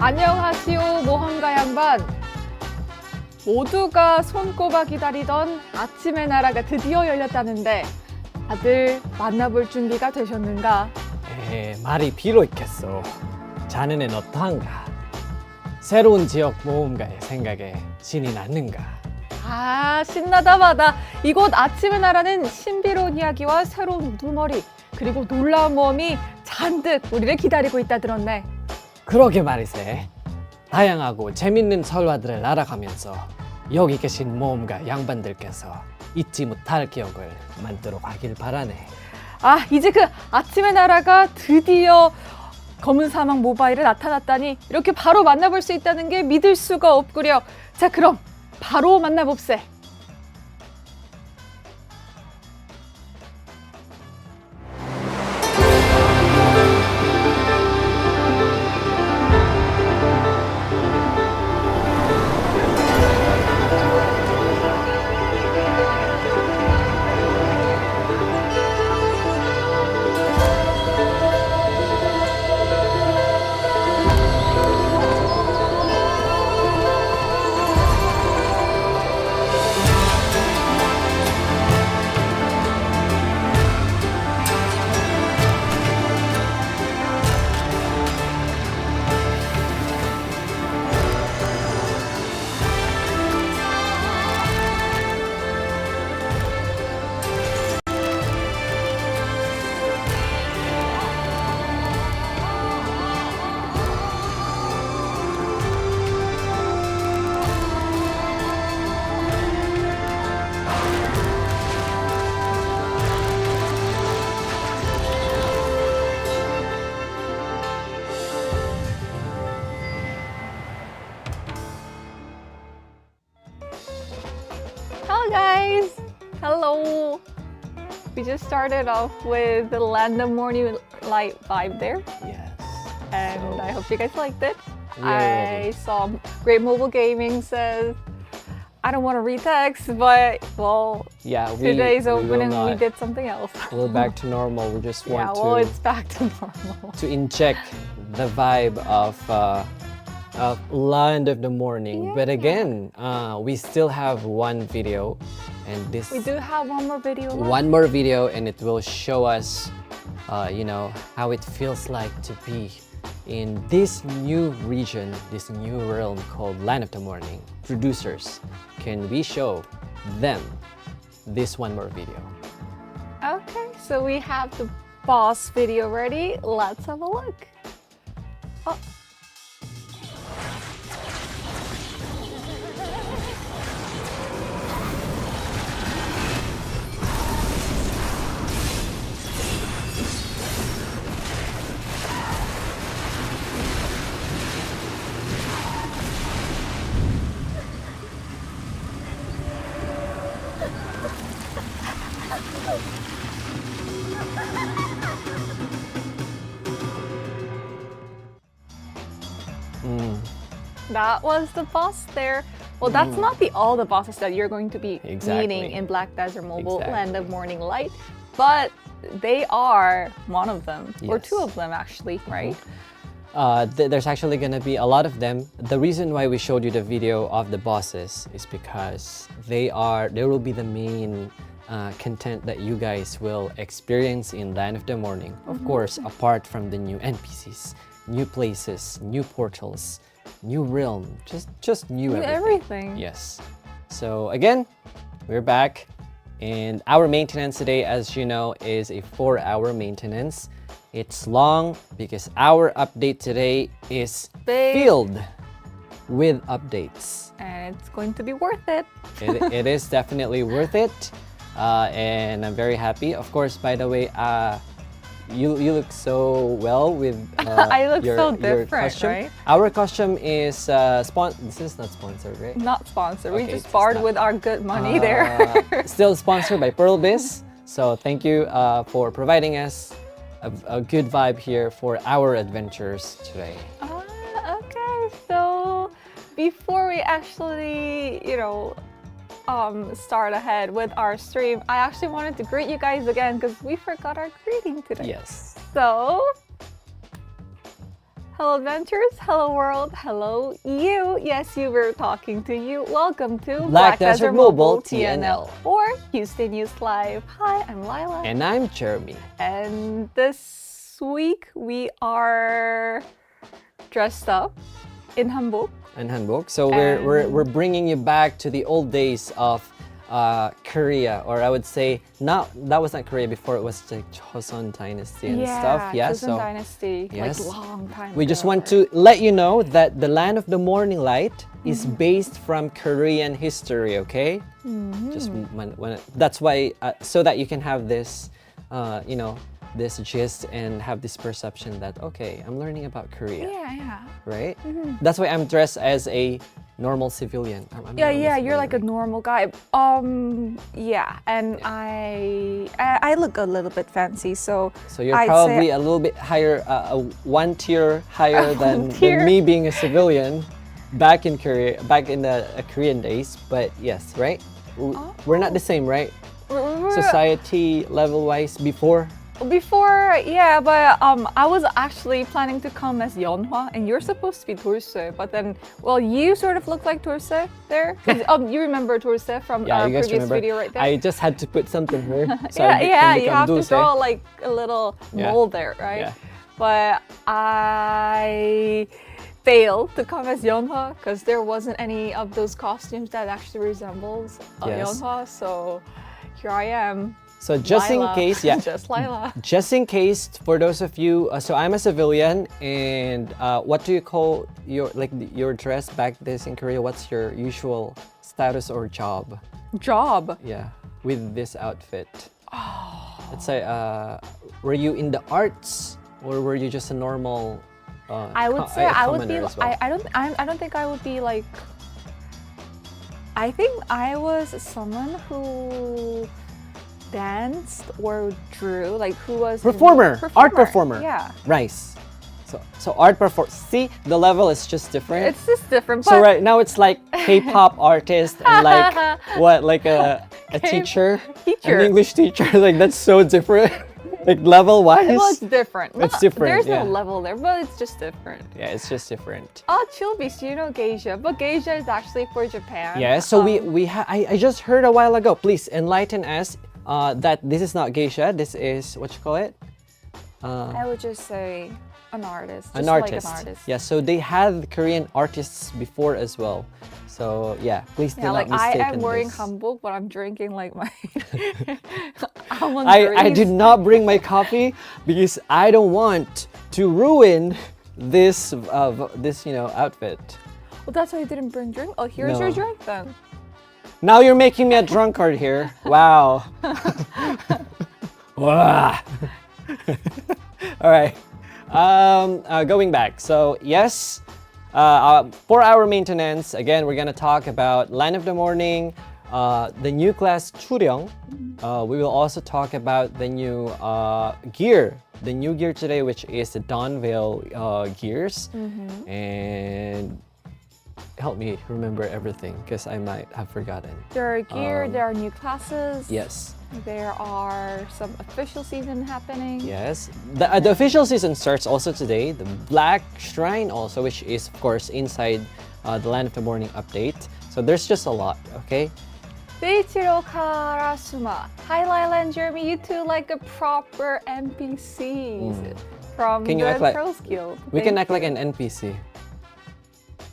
안녕하시오 모험가 양반. 모두가 손꼽아 기다리던 아침의 나라가 드디어 열렸다는데 다들 만나볼 준비가 되셨는가? 말이 비로 있겠소. 자네는 어떠한가? 새로운 지역 모험가의 생각에 신이 났는가? 아, 신나다 마다. 이곳 아침의 나라는 신비로운 이야기와 새로운 우두머리 그리고 놀라운 모험이 잔뜩 우리를 기다리고 있다 들었네. 그러게 말이세. 다양하고 재밌는 설화들을 알아가면서 여기 계신 모험가 양반들께서 잊지 못할 기억을 만들어 가길 바라네. 아, 이제 그 아침의 나라가 드디어 검은 사막 모바일에 나타났다니 이렇게 바로 만나볼 수 있다는 게 믿을 수가 없구려. 자, 그럼 바로 만나봅세. Hello guys! Hello! We just started off with the Land of Morning Light vibe there, Yes. and So, I hope you guys liked it. we are ready. I saw Great Mobile Gaming says, I don't want to read text, but well, Yeah, today's we will opening we not. did something else. We're back to normal. We just Yeah, want well, to it's back to normal. inject the vibe of Land of the Morning. But again, we still have one video, and this We do have one more video left. one more video, and it will show us, how it feels like to be in this new region, this new realm called Land of the Morning. Producers, can we show them this one more video? Okay, so we have the boss video ready. Let's have a look. Oh. That was the boss there. Well, that's not all the bosses that you're going to be Exactly. meeting in Black Desert Mobile Exactly. Land of Morning Light, but they are one of them, or Yes. two of them actually, right? There's actually gonna be a lot of them. The reason why we showed you the video of the bosses is because they will be the main content that you guys will experience in Land of the Morning. Of course, apart from the new NPCs, new places, new portals, new realm, just new everything. Yes. So again, we're back, and our maintenance today, as you know, is a 4-hour maintenance. It's long because our update today is Big. filled with updates. And it's going to be worth it. It is definitely worth it, and I'm very happy. Of course, by the way, you look so well with I look your, so your different, costume. right? Our costume is This is not sponsored, right? Not sponsored. We Okay, just it's borrowed not. with our good money there. Still sponsored by Pearl Biz. So thank you for providing us a good vibe here for our adventures today. Okay, so before we actually, start ahead with our stream, I actually wanted to greet you guys again because we forgot our greeting today. Yes. So, Hello adventures, hello world, hello you. Yes, you were talking to you. Welcome to Black Desert Mobile TNL. or Houston News Live. Hi, I'm Laila. And I'm Jeremy. And this week we are dressed up in hanbok. And Hanbok. So we're bringing you back to the old days of Korea, or I would say that was not Korea before, it was the Joseon Dynasty and stuff. Yeah, Joseon Dynasty, yes. like long time We ago. just want to let you know that the Land of the Morning Light is based from Korean history, okay? Just that's why, so that you can have this, this gist and have this perception that, okay, I'm learning about Korea, Yeah. right? That's why I'm dressed as a normal civilian. Yeah, you're like a normal guy. Yeah, and I look a little bit fancy, so you're I'd probably say a little bit higher, one tier higher than tier. me being a civilian back in Korea, back in the Korean days. But yes, right? We're not the same, right? Society level-wise before. Before, yeah, but I was actually planning to come as Yeonhwa, and you're supposed to be Dorse, but then, well, you sort of look like Dorse there. You remember Dorse from our you guys previous remember. video right there? I just had to put something here. So yeah, can you have to Dulce. draw like a little Yeah. mold there, right? Yeah. But I failed to come as Yeonhwa because there wasn't any of those costumes that actually resembles Yes. Yeonhwa, so here I am. So just Laila. in case, yeah. Just Laila. Just in case, for those of you, so I'm a civilian, and what do you call your dress back this in Korea? What's your usual status or job? Job. Yeah, with this outfit. Let's say, were you in the arts, or were you just a normal? I would say I would be. commoner as well? I don't think I would be like. I think I was someone who danced or drew, like who was Art performer. Yeah, Rice. So art perform. See, the level is just different. it's just different. So But right now it's like K-pop artist and like what, like a teacher, Teacher. an English teacher. Like that's so different. Like level wise. well, it's different. It's different, There's yeah. no level there, but it's just different. Yeah, it's just different. Oh, Chilbis, you know geisha, but geisha is actually for Japan. Yeah. So I just heard a while ago. Please enlighten us. That this is not geisha. This is what you call it. I would just say an artist. An just artist. Like an artist. Yeah. So they had Korean artists before as well. So yeah, please do Yeah, not like I mistake am wearing this. hanbok, but I'm drinking like my almond I berries. did not bring my coffee because I don't want to ruin this outfit. Well, that's why you didn't bring drink. Oh, here's No. your drink then. Now you're making me a drunkard here. Wow. Wow. All right. Going back. So yes, for our maintenance, again, we're gonna talk about Line of the Morning, the new class Choryeong. We will also talk about the new gear. The new gear today, which is the Dahn gears, and help me remember everything because I might have forgotten. There are gear, there are new classes. Yes. There are some official season happening. Yes. The official season starts also today. The Black Shrine also, which is of course inside the Land of the Morning update. So there's just a lot, okay? Beichiro Karasuma. Hi, Laila and Jeremy. You two like a proper NPCs from Can you the act like- Pearls Guild. We can Thank act like you. an NPC.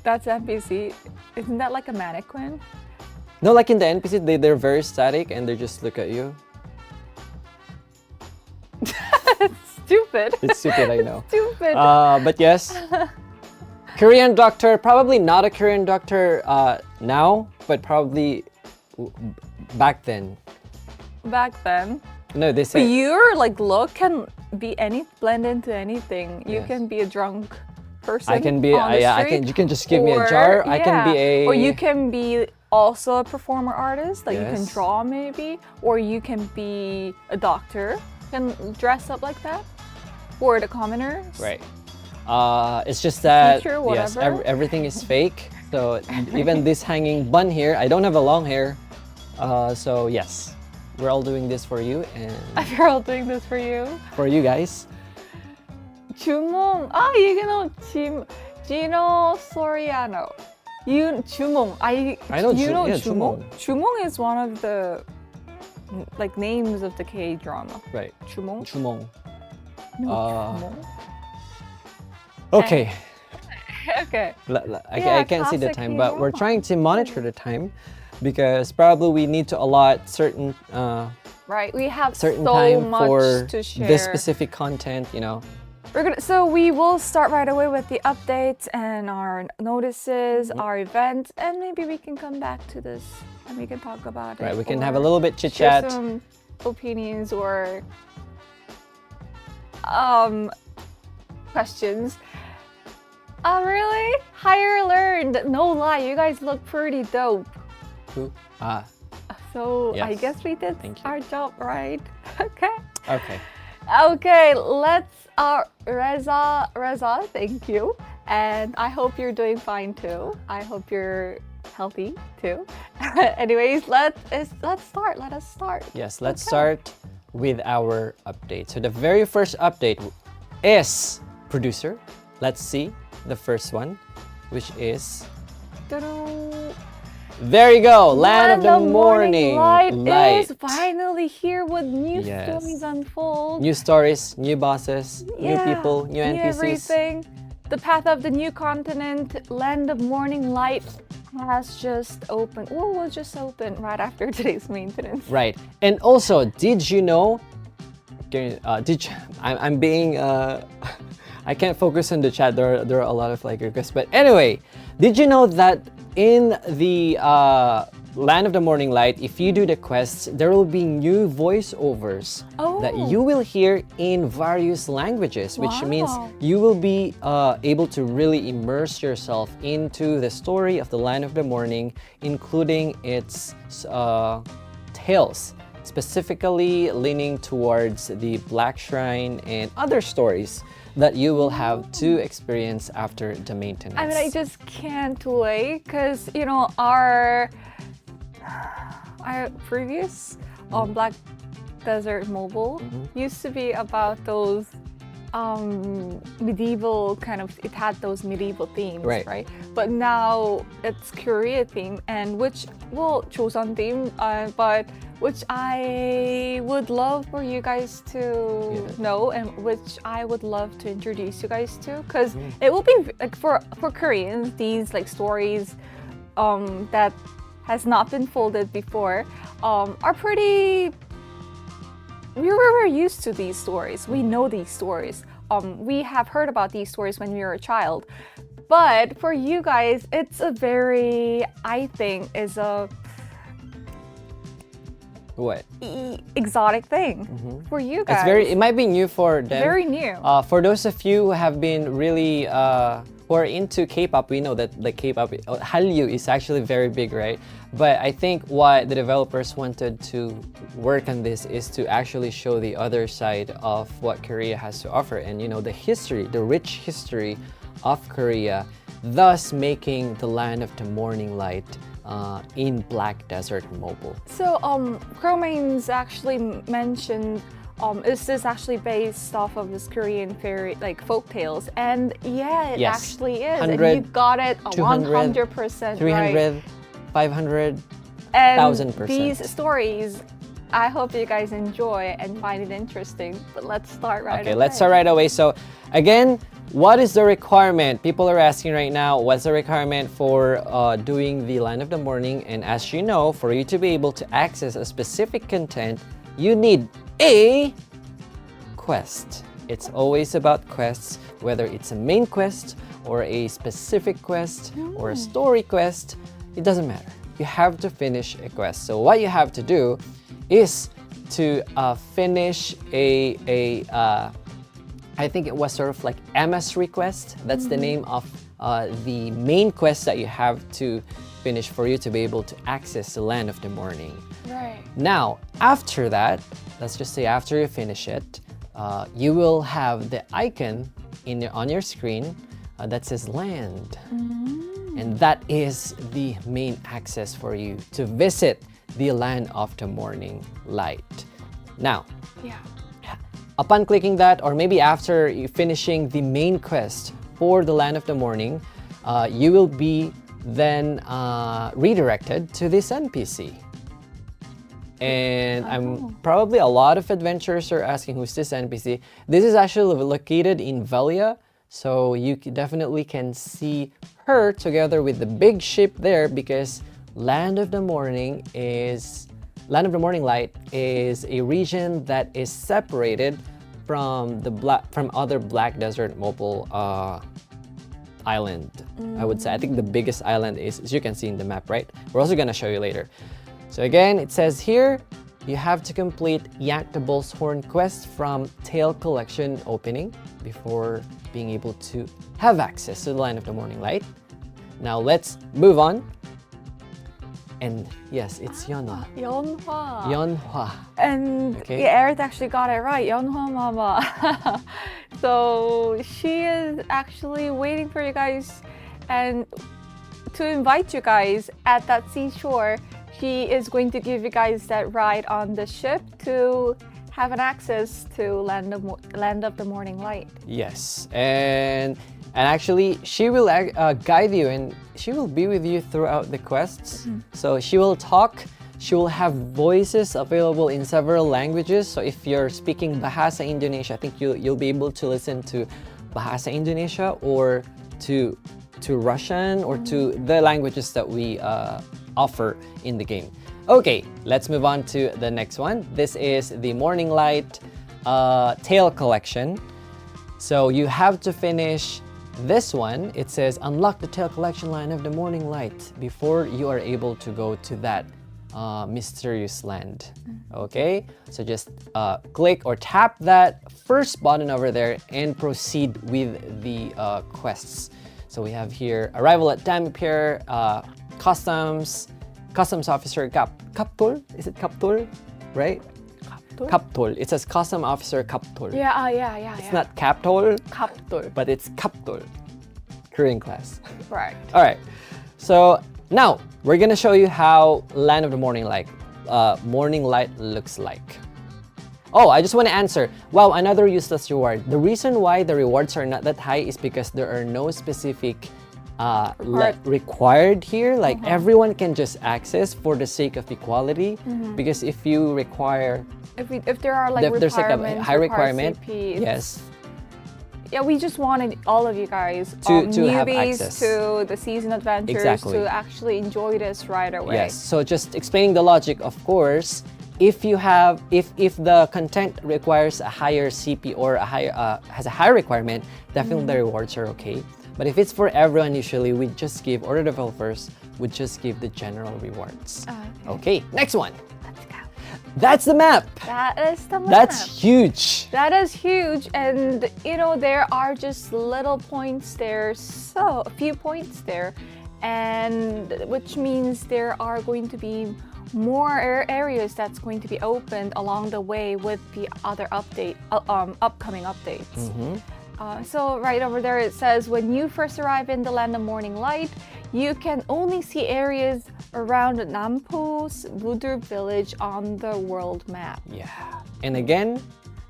That's NPC. Isn't that like a mannequin? No, like in the NPC, they're very static and they just look at you. Stupid. It's stupid, I know. Stupid. But yes, Korean doctor, probably not a Korean doctor now, but probably back then. Back then. No, they But say your like look can be blend into anything. You Yes. can be a drunk person. I can be. on the Yeah, I street, can. You can just give me a or- jar. I can be yeah, a. Or you can be also a performer artist. Like you can Yes. draw maybe, or you can be a doctor. Can dress up like that, or the commoners. Right. It's just that Teacher, yes, whatever. everything is fake. So even this hanging bun here, I don't have a long hair. So yes, we're all doing this for you and We're all doing this for you. for you guys. 주몽. Gino Soriano. 주몽. I know you know yeah, 주몽? 주몽 is one of the like names of the K-drama. Right. 주몽? Chumong. 주몽? Okay. Okay. I can't see the classic time, but we're K-drama. trying to monitor the time because probably we need to allot certain Right. We have certain so time much for to share. this specific content, you know. So we will start right away with the updates and our notices, our events, and maybe we can come back to this and we can talk about it. Right, we can or have a little bit chit share chat. some opinions or questions. Oh, really? Higher learned. No lie, you guys look pretty dope. Who? So I Yes. guess we did Thank you. our job right. Okay. Okay. Okay, let's Reza, thank you. And I hope you're doing fine too. I hope you're healthy too. Anyways, let's start. Let us start. Yes, let's start with our update. So the very first update is producer. Let's see the first one, which is Ta-da. there you go, Land of the Morning Light Light. is finally here with new Yes. stories unfold. New stories, new bosses, new Yeah, people, new NPCs. everything. The path of the new continent, Land of Morning Light, has just opened. Well, will just open right after today's maintenance. Right. And also, did you know? I'm being. I can't focus on the chat. There are a lot of like requests. But anyway, did you know that in the Land of the Morning Light, if you do the quests, there will be new voiceovers that Oh. you will hear in various languages, which means Wow. you will be able to really immerse yourself into the story of the Land of the Morning, including its tales, specifically leaning towards the Black Shrine and other stories that you will have to experience after the maintenance. I mean, I just can't wait because our previous Black Desert Mobile used to be about those medieval kind of. It had those medieval themes, Right. But now it's Korea theme, and Joseon theme, but which I would love for you guys to know, and which I would love to introduce you guys to, because it will be like for Koreans, these like stories that has not been folded before are pretty. We're used to these stories. We know these stories. We have heard about these stories when we were a child. But for you guys, it's a very, I think, is a What? exotic thing for you guys. It might be new for them. Very new. For those of you who have been really who are into K-pop, we know that the K-pop Hallyu is actually very big, right? But I think what the developers wanted to work on this is to actually show the other side of what Korea has to offer, and the history, the rich history of Korea, thus making the Land of the Morning Light in Black Desert Mobile. So, Chromane's actually mentioned, is this actually based off of this Korean fairy, like folk tales? And yeah, it Yes. actually is. 100, and you got it 200, 100% 300, 500, And 1000%. these stories, I hope you guys enjoy and find it interesting. But let's start right away. Okay, let's start right away. So again, what is the requirement? People are asking right now, what's the requirement for doing the Land of the Morning? And as you know, for you to be able to access a specific content, you need a quest. It's always about quests, whether it's a main quest or a specific quest or a story quest, it doesn't matter. You have to finish a quest. So what you have to do is to finish I think it was sort of like MS request. That's the name of the main quest that you have to finish for you to be able to access the Land of the Morning. Right. Now, after that, let's just say after you finish it, you will have the icon on your screen that says Land. And that is the main access for you to visit the Land of the Morning Light. Now, Yeah. upon clicking that, or maybe after you finishing the main quest for the Land of the Morning, you will be then redirected to this NPC. And I'm probably a lot of adventurers are asking, who's this NPC? This is actually located in Velia, so you definitely can see her together with the big ship there, because Land of the Morning Light is a region that is separated from other Black Desert mobile island. I would say, I think the biggest island is, as you can see in the map, right? We're also gonna show you later. So again, it says here, you have to complete Yak the Bull's Horn quest from Tail Collection opening before being able to have access to the Land of the Morning Light. Now let's move on. And yes, it's Yeonhwa. Yeonhwa. Yeonhwa. And yeah, Eric actually got it right. Yeonhwa Mama. So she is actually waiting for you guys and to invite you guys at that seashore. She is going to give you guys that ride on the ship to have an access to Land of the Morning Light. Yes, and actually she will guide you, and she will be with you throughout the quests. So she will talk. She will have voices available in several languages. So if you're speaking Bahasa Indonesia, I think you'll be able to listen to Bahasa Indonesia, or to Russian, or to the languages that we offer in the game. Okay, let's move on to the next one. This is the Morning Light Tail Collection. So you have to finish this one. It says unlock the Tail Collection Line of the Morning Light before you are able to go to that mysterious land. Okay, so just click or tap that first button over there and proceed with the quests. So we have here arrival at Dahn Pier, customs officer Kaptol. Is it Kaptol? Right? Kaptol. It says custom officer Kaptol. Yeah. It's not Kaptol, Kaptol. but it's Kaptol. Korean class. Right. All right. So now we're gonna show you how Land of the Morning Light looks like. Oh, I just want to answer. Wow, another useless reward. The reason why the rewards are not that high is because there are no specific required here. Like everyone can just access for the sake of equality. Because if you require, if there are like there's like a high requirement, CP, yes. Yeah, we just wanted all of you guys, to have newbies access to the season adventures, to actually enjoy this right away. Yes. So just explaining the logic, of course. If the content requires a higher CP or has a higher requirement, definitely the rewards are okay. But if it's for everyone, usually we just give, or the developers would just give the general rewards. Okay, next one. Let's go. That's the map. That is the map. That's huge. That is huge, and you know there are just little points there, so a few points there, and which means there are going to be more areas that's going to be opened along the way with the other upcoming updates. So right over there it says, when you first arrive in the Land of Morning Light, you can only see areas around Nampo's Voodoo Village on the world map. Yeah. And again,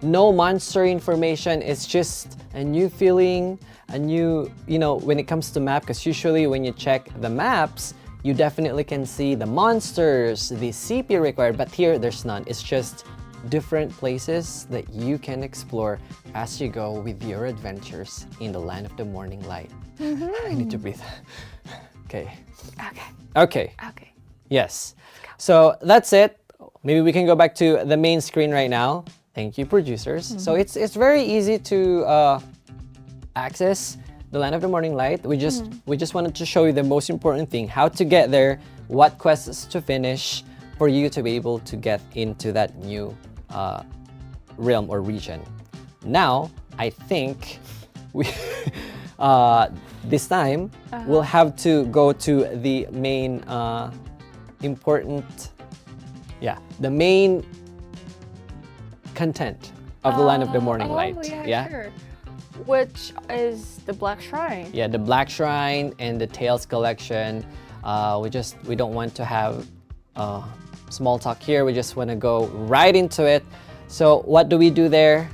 no monster information. It's just a new feeling, a new, when it comes to map, because usually when you check the maps, you definitely can see the monsters, the CP required, but here there's none. It's just different places that you can explore as you go with your adventures in the Land of the Morning Light. I need to breathe. Okay. Okay. Yes. So that's it. Maybe we can go back to the main screen right now. Thank you, producers. So it's very easy to access the Land of the Morning Light. We just wanted to show you the most important thing, how to get there, what quests to finish for you to be able to get into that new realm or region. Now, I think we this time we'll have to go to the main the main content of the Land of the Morning Light. Sure. Which is the Black Shrine. Yeah, the Black Shrine and the Tales Collection. We don't want to have small talk here. We just want to go right into it. So what do we do there?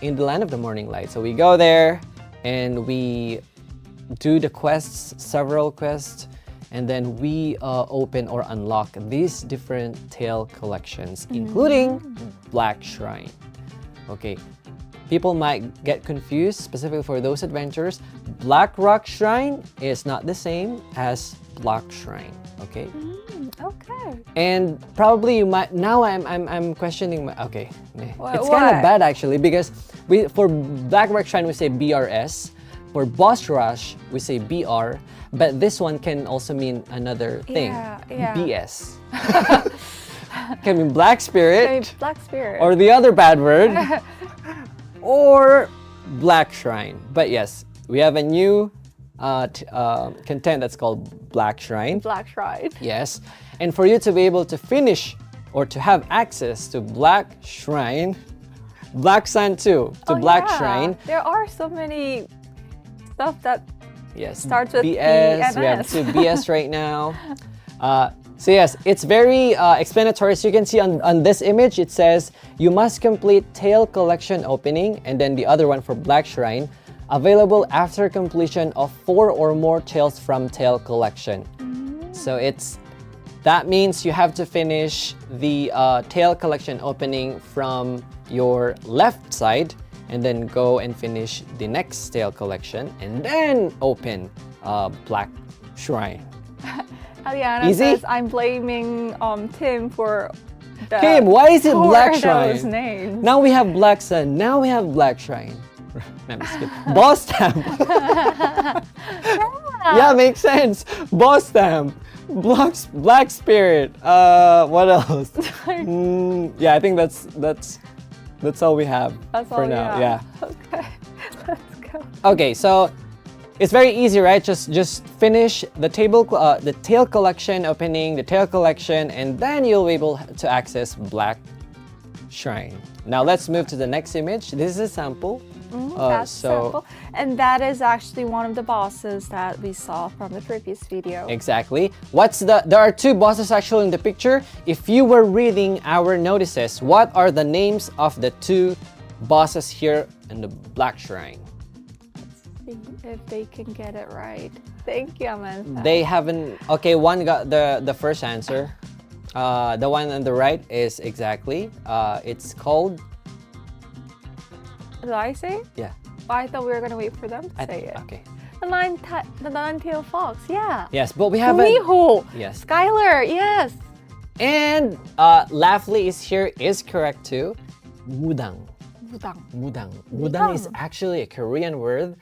in the land of the morning light. So we go there and we do the quests, several quests, and then we open or unlock these different tail collections, including Black Shrine. Okay, people might get confused, specifically for those adventurers. Black Rock Shrine is not the same as Black Shrine. Okay. Okay. And probably you might now. I'm questioning. Okay, it's kind Why? of bad actually, because we for Black Rock Shrine we say BRS. For Boss Rush, we say BR, but this one can also mean another thing. Yeah. BS. Can mean Black Spirit, Okay, Black Spirit. or the other bad word, or Black Shrine. But yes, we have a new content that's called Black Shrine. Black Shrine. Yes, and for you to be able to finish or to have access to Black Shrine, Black Sun 2 to Black Shrine. There are so many stuff that Yes, starts with BS. B We and have S. 2 BS right now. So yes, it's very explanatory. So you can see on this image, it says you must complete tail collection opening, and then the other one for Black Shrine, available after completion of 4 or more tails from tail collection. So that means you have to finish the tail collection opening from your left side, and then go and finish the next tail collection, and then open Black Shrine. Aliana Easy? says I'm blaming Tim for the Kim, why is it for Black those Shrine? names. Now we have Black Sun. Now we have Black Shrine. No, I'm just kidding. Boss Stamp. Yeah, makes sense. Boss Stamp. Black Spirit. What else? Yeah, I think that's all we have That's for all we now. have. Yeah. Okay, let's go. Okay, so it's very easy, right? Just finish the tail collection opening, the tail collection, and then you'll be able to access Black Shrine. Now let's move to the next image. This is a sample. That's simple. And that is actually one of the bosses that we saw from the previous video. Exactly. There are 2 bosses actually in the picture. If you were reading our notices, what are the names of the 2 bosses here in the Black Shrine? See if they can get it right. Thank you, Amanda. They haven't. Okay, one got the first answer. The one on the right is exactly. It's called. Did I say it? Yeah. I thought we were gonna wait for them to say it. Okay. The nine-tailed fox. Yeah. Yes, but we haven't. Kumiho. Yes. Skylar. Yes. And Laughly is correct too. Mudang. Mudang. Mudang is actually a Korean word.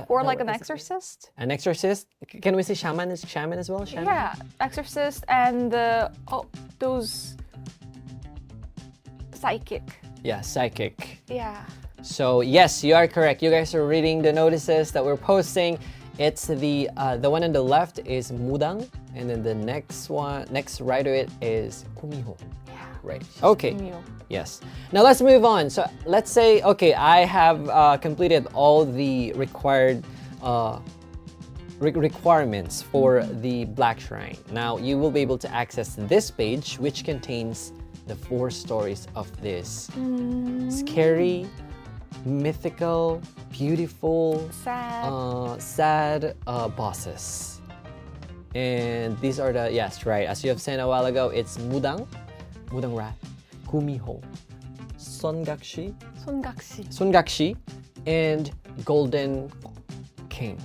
Or like an exorcist. An exorcist? Can we say shaman as well? Shaman? Yeah, exorcist and those psychic. Yeah, psychic. Yeah. So yes, you are correct. You guys are reading the notices that we're posting. It's the one on the left is Mudang, and then the next right of it is Kumiho. Yeah. Right. Okay. Kumiho. Yes. Now let's move on. So let's say, okay, I have completed all the required requirements for the Black Shrine. Now you will be able to access this page, which contains the 4 stories of this scary, mythical, beautiful, sad bosses. And these are the, yes, right, as you have said a while ago, it's Mudang Rat, Kumiho, Songakshi, and Golden King.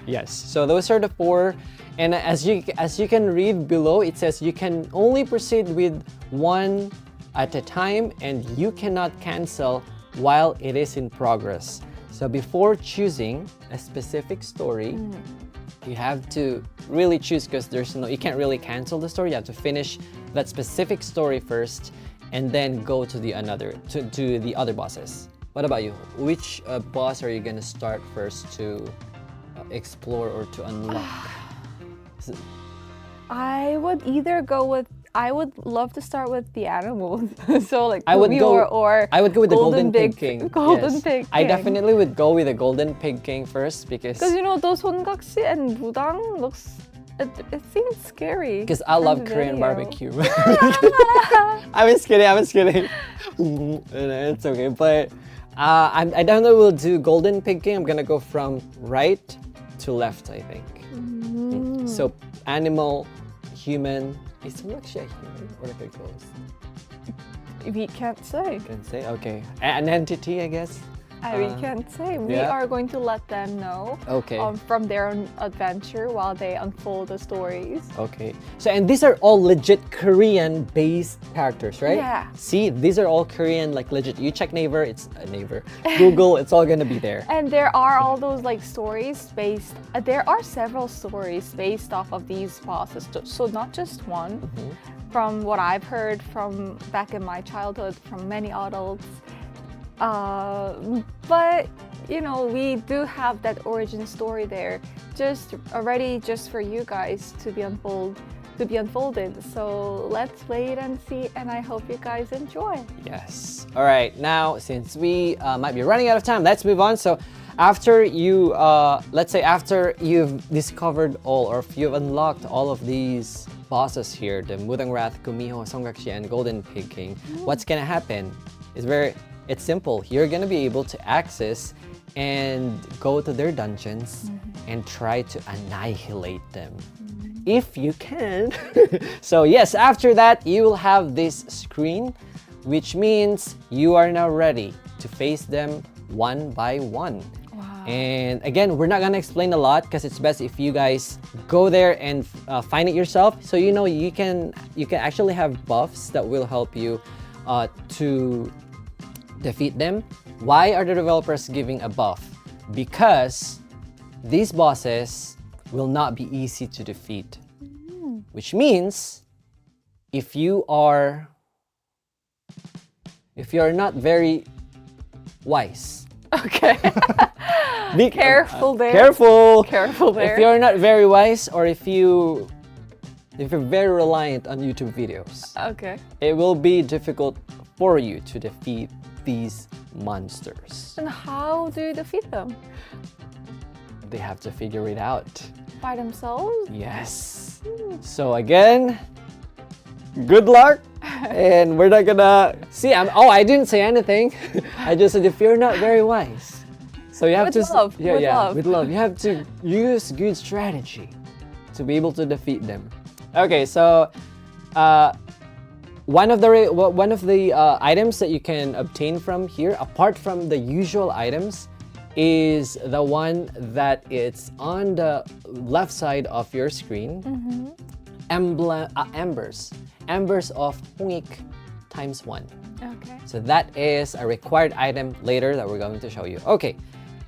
Yes, so those are the 4. And as you can read below, it says you can only proceed with 1 at a time, and you cannot cancel while it is in progress. So before choosing a specific story, you have to really choose, because you can't really cancel the story. You have to finish that specific story first, and then go to the other bosses. What about you? Which boss are you gonna start first to explore or to unlock? I would either go with. I would love to start with the animals. So like I would go with the Golden Pig King. Golden Pig King. I definitely would go with the Golden Pig King first, because those Songakshi and Mudang looks. It seems scary. Because I love from the Korean video. barbecue. I was kidding. It's okay, but I don't know. We'll do golden picking. I'm gonna go from right to left, I think. So animal, human. Is it actually a human or like a ghost? We can't say. Can say okay. An entity, I guess. We can't say. We yeah. are going to let them know Okay. From their own adventure while they unfold the stories. Okay. So, and these are all legit Korean-based characters, right? Yeah. See, these are all Korean, like legit. You check Naver, it's Naver. Google, it's all gonna be there. And there are all those like stories based. There are several stories based off of these bosses. So not just one. From what I've heard from back in my childhood, from many adults. But you know, we do have that origin story there, just already just for you guys to be unfolded. So let's wait and see, and I hope you guys enjoy. Yes. All right. Now, since we might be running out of time, let's move on. So, after you, let's say after you've discovered all, or if you've unlocked all of these bosses here, the Mudang Wrath, Gumiho, Songgakshi, and Golden Pig King, what's gonna happen? It's simple. You're gonna be able to access and go to their dungeons and try to annihilate them. If you can. So yes, after that, you will have this screen, which means you are now ready to face them one by one. Wow. And again, we're not gonna explain a lot because it's best if you guys go there and find it yourself. So you know you can actually have buffs that will help you to defeat them. Why are the developers giving a buff? Because these bosses will not be easy to defeat. Which means if you are not very wise. Okay. Be Careful there. Careful. Careful there. If you're not very wise, or if you're very reliant on YouTube videos, Okay. it will be difficult for you to defeat these monsters. And how do you defeat them? They have to figure it out. By themselves? Yes. So again, good luck. And we're not gonna see. I didn't say anything. I just said if you're not very wise, so you have With to love, yeah, with yeah, love. with love. You have to use good strategy to be able to defeat them. Okay, so one of the items that you can obtain from here, apart from the usual items, is the one that it's on the left side of your screen. Embers of Hungik ×1. Okay. So that is a required item later that we're going to show you. Okay,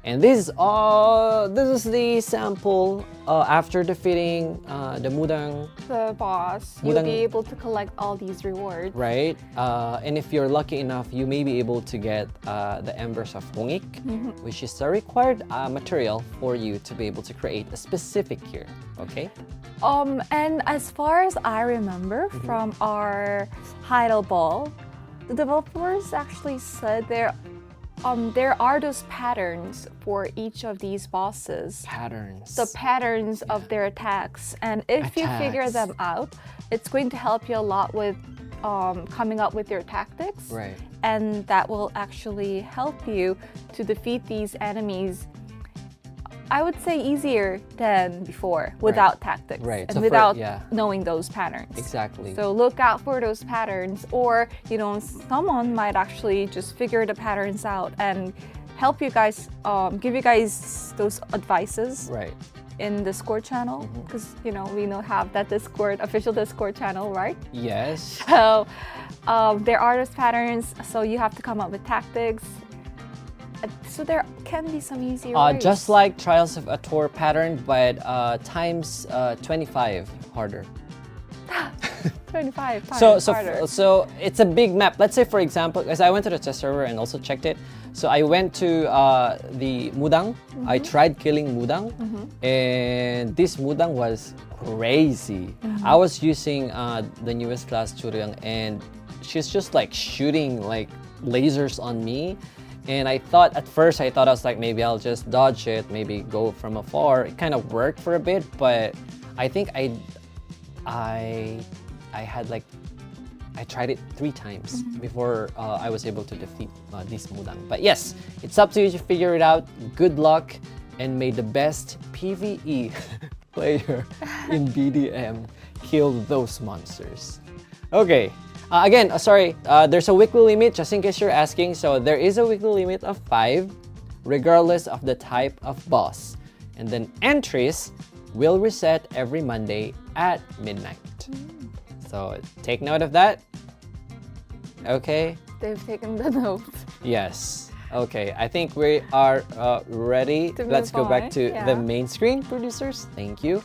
and this is the sample after defeating the Mudang. The boss, you'll be able to collect all these rewards. Right, and if you're lucky enough, you may be able to get the Embers of Hungik, which is a required material for you to be able to create a specific gear. Okay. And as far as I remember from our Heidel Ball, the developers actually said there are those patterns for each of these bosses. Patterns. The patterns of their attacks, and if you figure them out, it's going to help you a lot with coming up with your tactics. Right. And that will actually help you to defeat these enemies, I would say, easier than before without tactics and So without knowing those patterns. Exactly. So look out for those patterns, or someone might actually just figure the patterns out and help you guys, give you guys those advices. Right. In Discord channel, because we have that official Discord channel, right? Yes. So there are those patterns, so you have to come up with tactics. So there can be some easier ways. Just like Trials of Ator pattern, but times 25 harder. 25 times harder. So it's a big map. Let's say, for example, because I went to the test server and also checked it. So I went to the Mudang. I tried killing Mudang, and this Mudang was crazy. I was using the newest class, Choryeong, and she's just like shooting like lasers on me. And at first I thought I was like, maybe I'll just dodge it, maybe go from afar. It kind of worked for a bit, but I think I had like I tried it 3 times before I was able to defeat this Mudang. But yes, it's up to you to figure it out. Good luck, and may the best PvE player in BDM kill those monsters. Okay. Again, sorry, there's a weekly limit, just in case you're asking. So there is a weekly limit of 5, regardless of the type of boss. And then entries will reset every Monday at midnight. So take note of that. Okay. They've taken the note. Yes. Okay, I think we are ready. Let's go back to the main screen, producers. Thank you.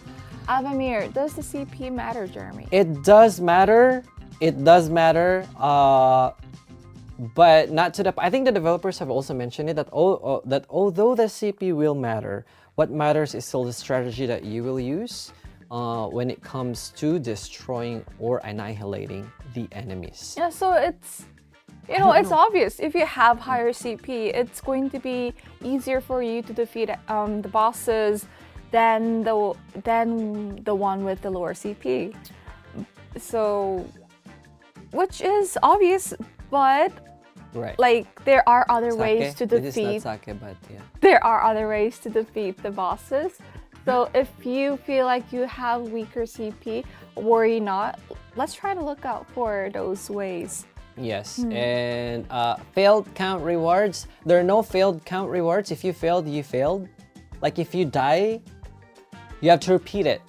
Avamir, does the CP matter, Jeremy? It does matter. It does matter, but not to the. I think the developers have also mentioned it that although the CP will matter, what matters is still the strategy that you will use when it comes to destroying or annihilating the enemies. Yeah, so it's it's obvious. If you have higher CP, it's going to be easier for you to defeat the bosses than the one with the lower CP. So. Which is obvious, but like there are other ways to defeat. This is not sake, but yeah. There are other ways to defeat the bosses. So if you feel like you have weaker CP, worry not. Let's try to look out for those ways. Yes, and failed count rewards. There are no failed count rewards. If you failed, you failed. Like if you die, you have to repeat it.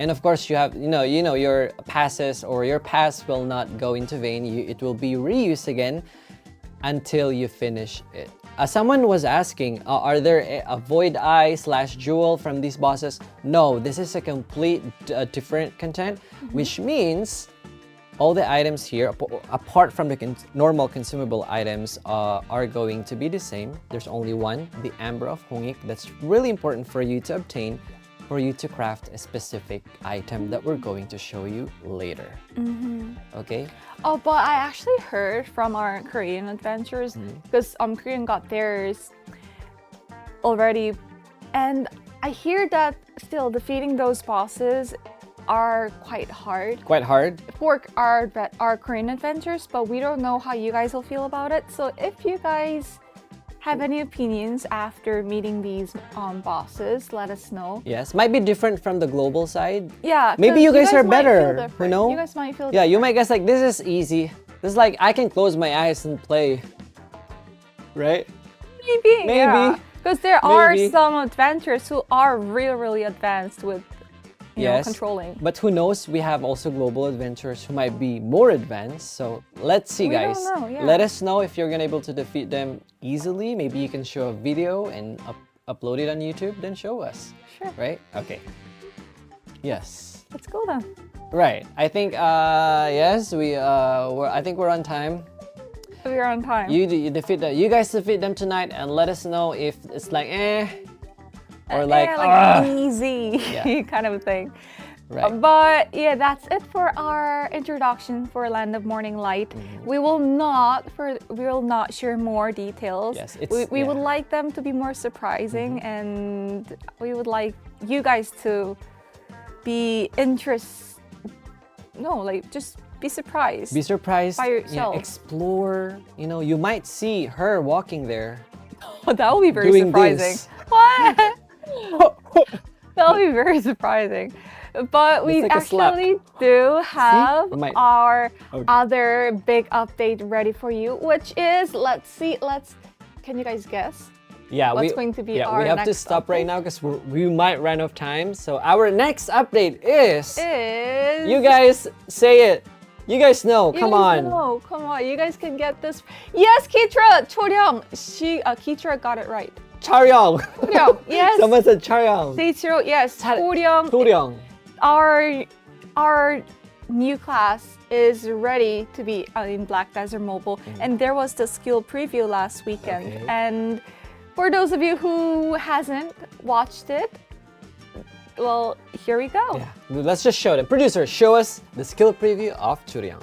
And of course, you have, your passes or your pass will not go into vain. It will be reused again until you finish it. Someone was asking, are there a void eye / jewel from these bosses? No, this is a complete different content, which means all the items here, apart from the normal consumable items, are going to be the same. There's only one, the Amber of Hongik. That's really important for you to obtain, for you to craft a specific item that we're going to show you later. Okay? Oh, but I actually heard from our Korean adventurers, because Korean got theirs already, and I hear that still defeating those bosses are quite hard. Quite hard? For our Korean adventures, but we don't know how you guys will feel about it. So if you guys have any opinions after meeting these bosses, let us know. Yes, might be different from the global side. Yeah, maybe you guys are better. Who knows? You guys might feel different. You might guess like this is easy. This is like I can close my eyes and play. Right? Maybe. Yeah. Because there are some adventurers who are really advanced with controlling. But who knows? We have also global adventurers who might be more advanced. So let's see, guys. Don't know, yeah. Let us know if you're gonna be able to defeat them easily. Maybe you can show a video and upload it on YouTube. Then show us. Sure. Right? Okay. Yes. Let's go then. Right. I think yes. I think we're on time. We are on time. You defeat them. You guys defeat them tonight, and let us know if it's like or like easy kind of thing. Right. But yeah, that's it for our introduction for Land of Morning Light. We will not share more details. Yes, we would like them to be more surprising, and we would like you guys to be just be surprised. Be surprised by yourself. Explore. You might see her walking there. Oh, that would be very surprising. This. What? That would be very surprising. But we actually do have our other big update ready for you, which is, can you guys guess? Yeah, what's going to be our we have next to stop update? right now because we might run out of time. So our next update is you guys say it. You guys know. Come on. You guys can get this. Yes, Kitra, Choryeong. Kitra got it right. Choryeong. Yes. Someone said Choryeong. Seichiro, yes. Choryeong. Our new class is ready to be in Black Desert Mobile, and there was the skill preview last weekend. Okay. And for those of you who hasn't watched it, well, here we go. Yeah, let's just show them. Producer, show us the skill preview of Choryeong.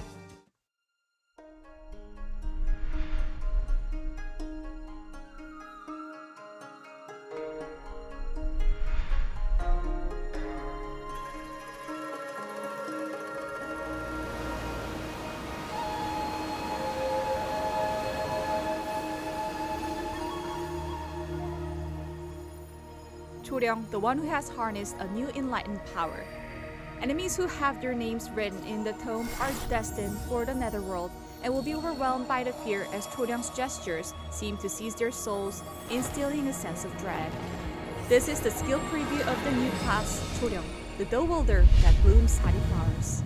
Choryeong, the one who has harnessed a new enlightened power. Enemies who have their names written in the tome are destined for the netherworld and will be overwhelmed by the fear as Choryeong's gestures seem to seize their souls, instilling a sense of dread. This is the skill preview of the new class, Choryeong, the dough welder that blooms hardy flowers.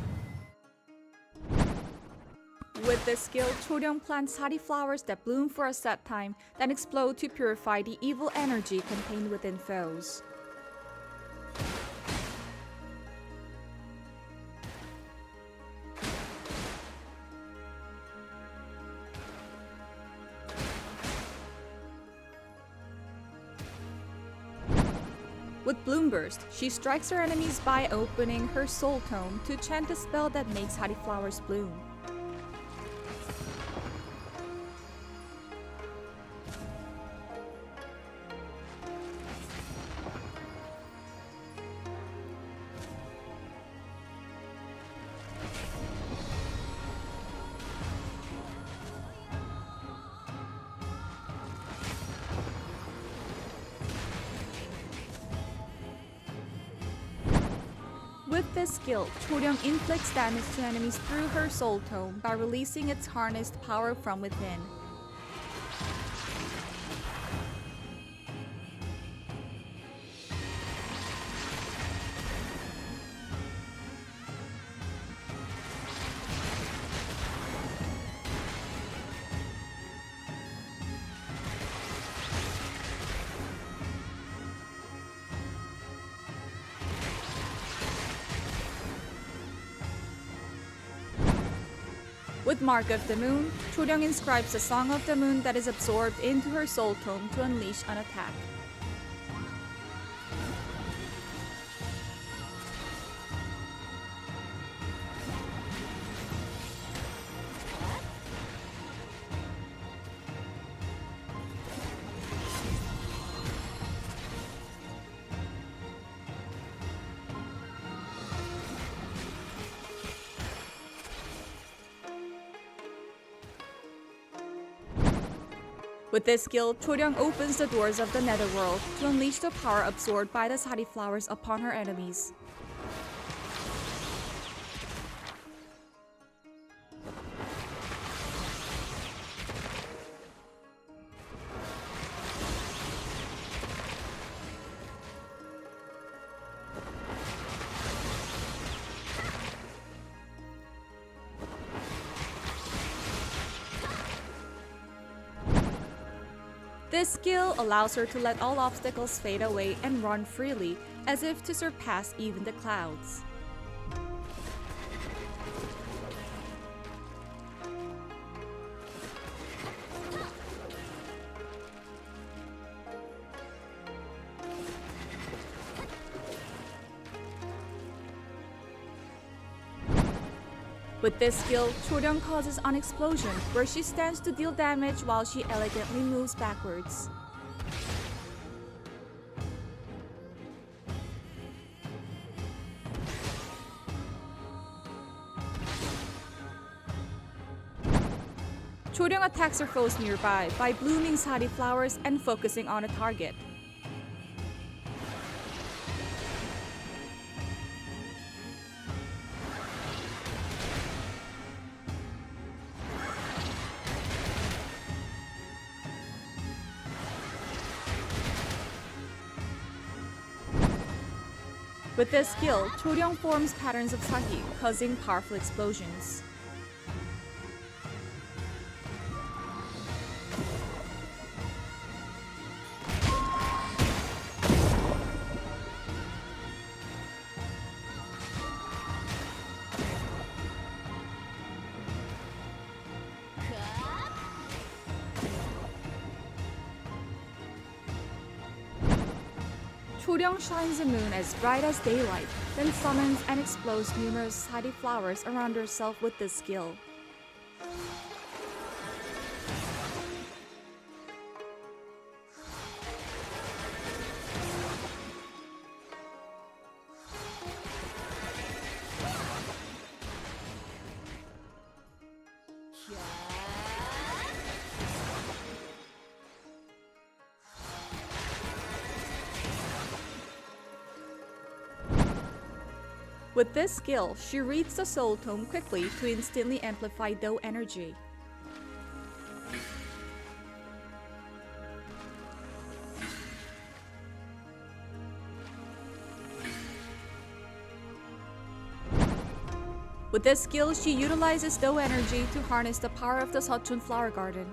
With this skill, Choryeong plants hardy flowers that bloom for a set time, then explode to purify the evil energy contained within foes. With Bloom Burst, she strikes her enemies by opening her soul tome to chant a spell that makes hardy flowers bloom. With this skill, Choryeong inflicts damage to enemies through her soul tome by releasing its harnessed power from within. With Mark of the Moon, Choryeong inscribes a Song of the Moon that is absorbed into her soul tome to unleash an attack. With this skill, Choryeong opens the doors of the netherworld to unleash the power absorbed by the hardy flowers upon her enemies. This skill allows her to let all obstacles fade away and run freely, as if to surpass even the clouds. With this skill, Choryeong causes an explosion where she stands to deal damage while she elegantly moves backwards. Choryeong attacks her foes nearby by blooming hardy flowers and focusing on a target. With this skill, Choryeong forms patterns of saki, causing powerful explosions. Choryeong shines the moon as bright as daylight, then summons and explodes numerous hardy flowers around herself with this skill. With this skill, she reads the soul tome quickly to instantly amplify Do energy. With this skill, she utilizes Do energy to harness the power of the Seochun flower garden.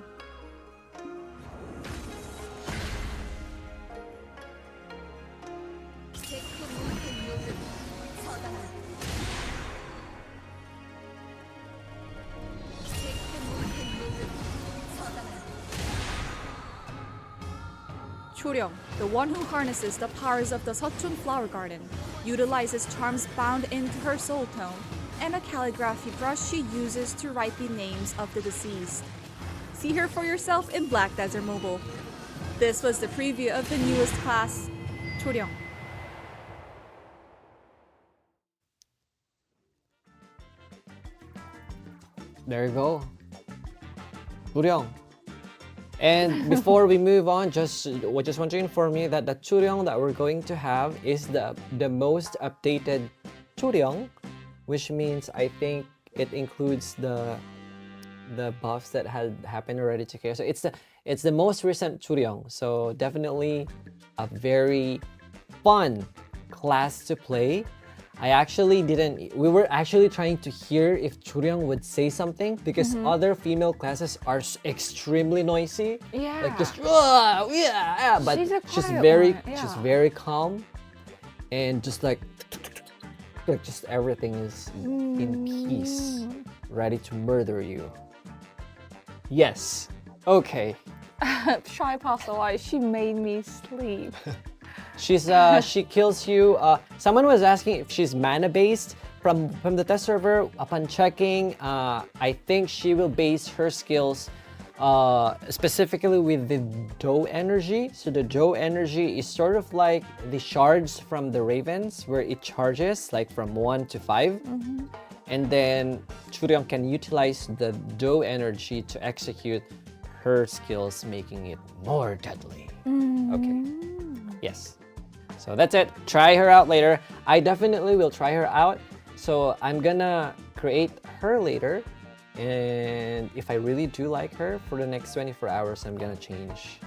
Choryeong, the one who harnesses the powers of the Seochun flower garden, utilizes charms bound into her soul tome and a calligraphy brush she uses to write the names of the deceased. See her for yourself in Black Desert Mobile. This was the preview of the newest class, Choryeong. There you go. Choryeong. And before we move on, just want to inform you that the Choryeong that we're going to have is the most updated Choryeong, which means I think it includes the buffs that had happened already to care. So it's the most recent Choryeong. So definitely a very fun class to play. We were actually trying to hear if Choryeong would say something because other female classes are extremely noisy. Yeah. Like just, yeah. But she's quiet one, she's very calm and just like just everything is in peace, ready to murder you. Yes. Okay. Shy passed away. She made me sleep. She kills you. Someone was asking if she's mana based from the test server. Upon checking, I think she will base her skills specifically with the Do energy. So the Do energy is sort of like the shards from the ravens, where it charges like from 1 to 5. And then Choryeong can utilize the Do energy to execute her skills, making it more deadly. Okay. Yes. So that's it. Try her out later. I definitely will try her out. So I'm gonna create her later. And if I really do like her for the next 24 hours, I'm gonna change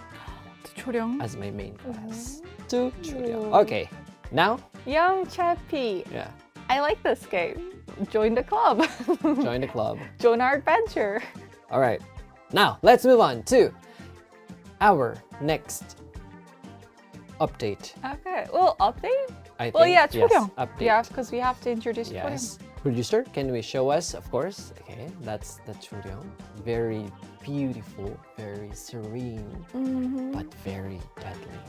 To Choryeong. as my main class to Choryeong. Okay. Now? Young Chappy. Yeah. I like this game. Join the club. Join the club. Join our adventure. All right. Now, let's move on to our next update. Okay. Well, update? I Well, think, yeah, yes, Choryeong. update. Yeah, because we have to introduce Yes. Producer, can we show us, of course? Okay, that's the Choryeong. Very beautiful, very serene, but very deadly.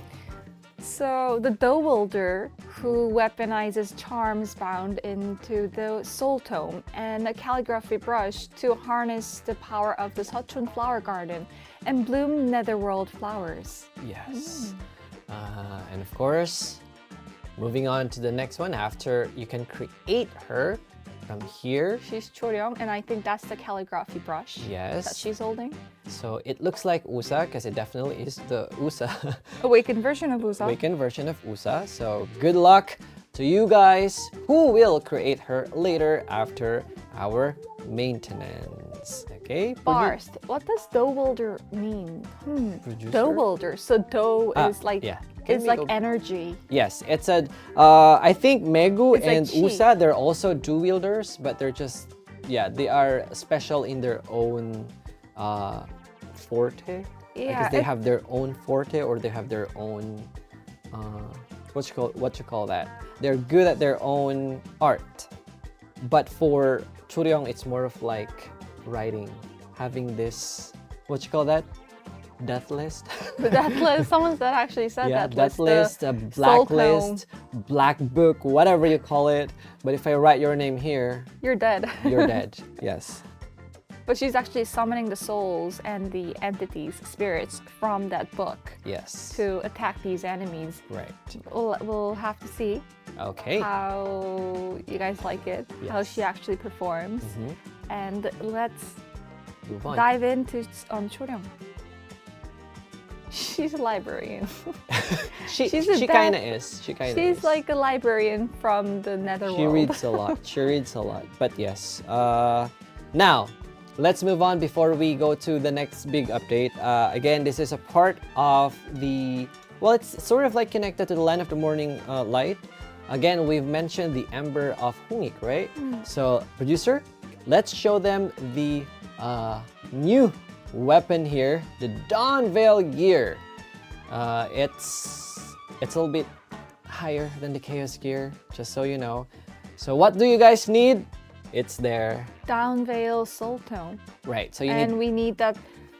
So the Do Wielder, who weaponizes charms bound into the soul tome and a calligraphy brush to harness the power of the Seochun flower garden and bloom netherworld flowers. Yes. And of course, moving on to the next one, after you can create her from here. She's Choryeong, and I think that's the calligraphy brush that Yes. she's holding. So it looks like Usa because it definitely is the Usa. Awakened version of Usa. Awakened version of Usa. So good luck to you guys who will create her later after our maintenance. Okay? Bars. What does Do Wielder mean? Producer? Do Wielder. So Do is like yeah. is Can we like go- energy. Yes, it's a. I think Megu It's like and chi. Usa, they're also Do wielders, but they're just, yeah, they are special in their own forte. Yeah, Because they it- have their own forte, or they have their own what you call that? They're good at their own art. But for Choryeong, it's more of like writing, having this, what you call that? Death list. The death list. Someone that actually said Yeah, that death list, a soul blacklist, black book, whatever you call it. But if I write your name here, You're dead. you're dead. Yes. But she's actually summoning the souls and the entities, spirits from that book Yes. to attack these enemies. Right. We'll have to see Okay. how you guys like it, how Yes. she actually performs. And let's Move on. dive into Choryeong. She's a librarian. She She's kind of is. She kind of is. She's like a librarian from the netherworld. She reads a lot. She reads a lot. But yes. Now, let's move on before we go to the next big update. Again, this is a part of the... Well, it's sort of like connected to the Land of the Morning Light. Again, we've mentioned the Ember of Hungik, right? So, producer, let's show them the new weapon here, the Dawn Veil gear. It's a little bit higher than the Chaos gear, just so you know. So what do you guys need? It's there. Dawn Veil Soul Tone. Right, so you And need... we need that.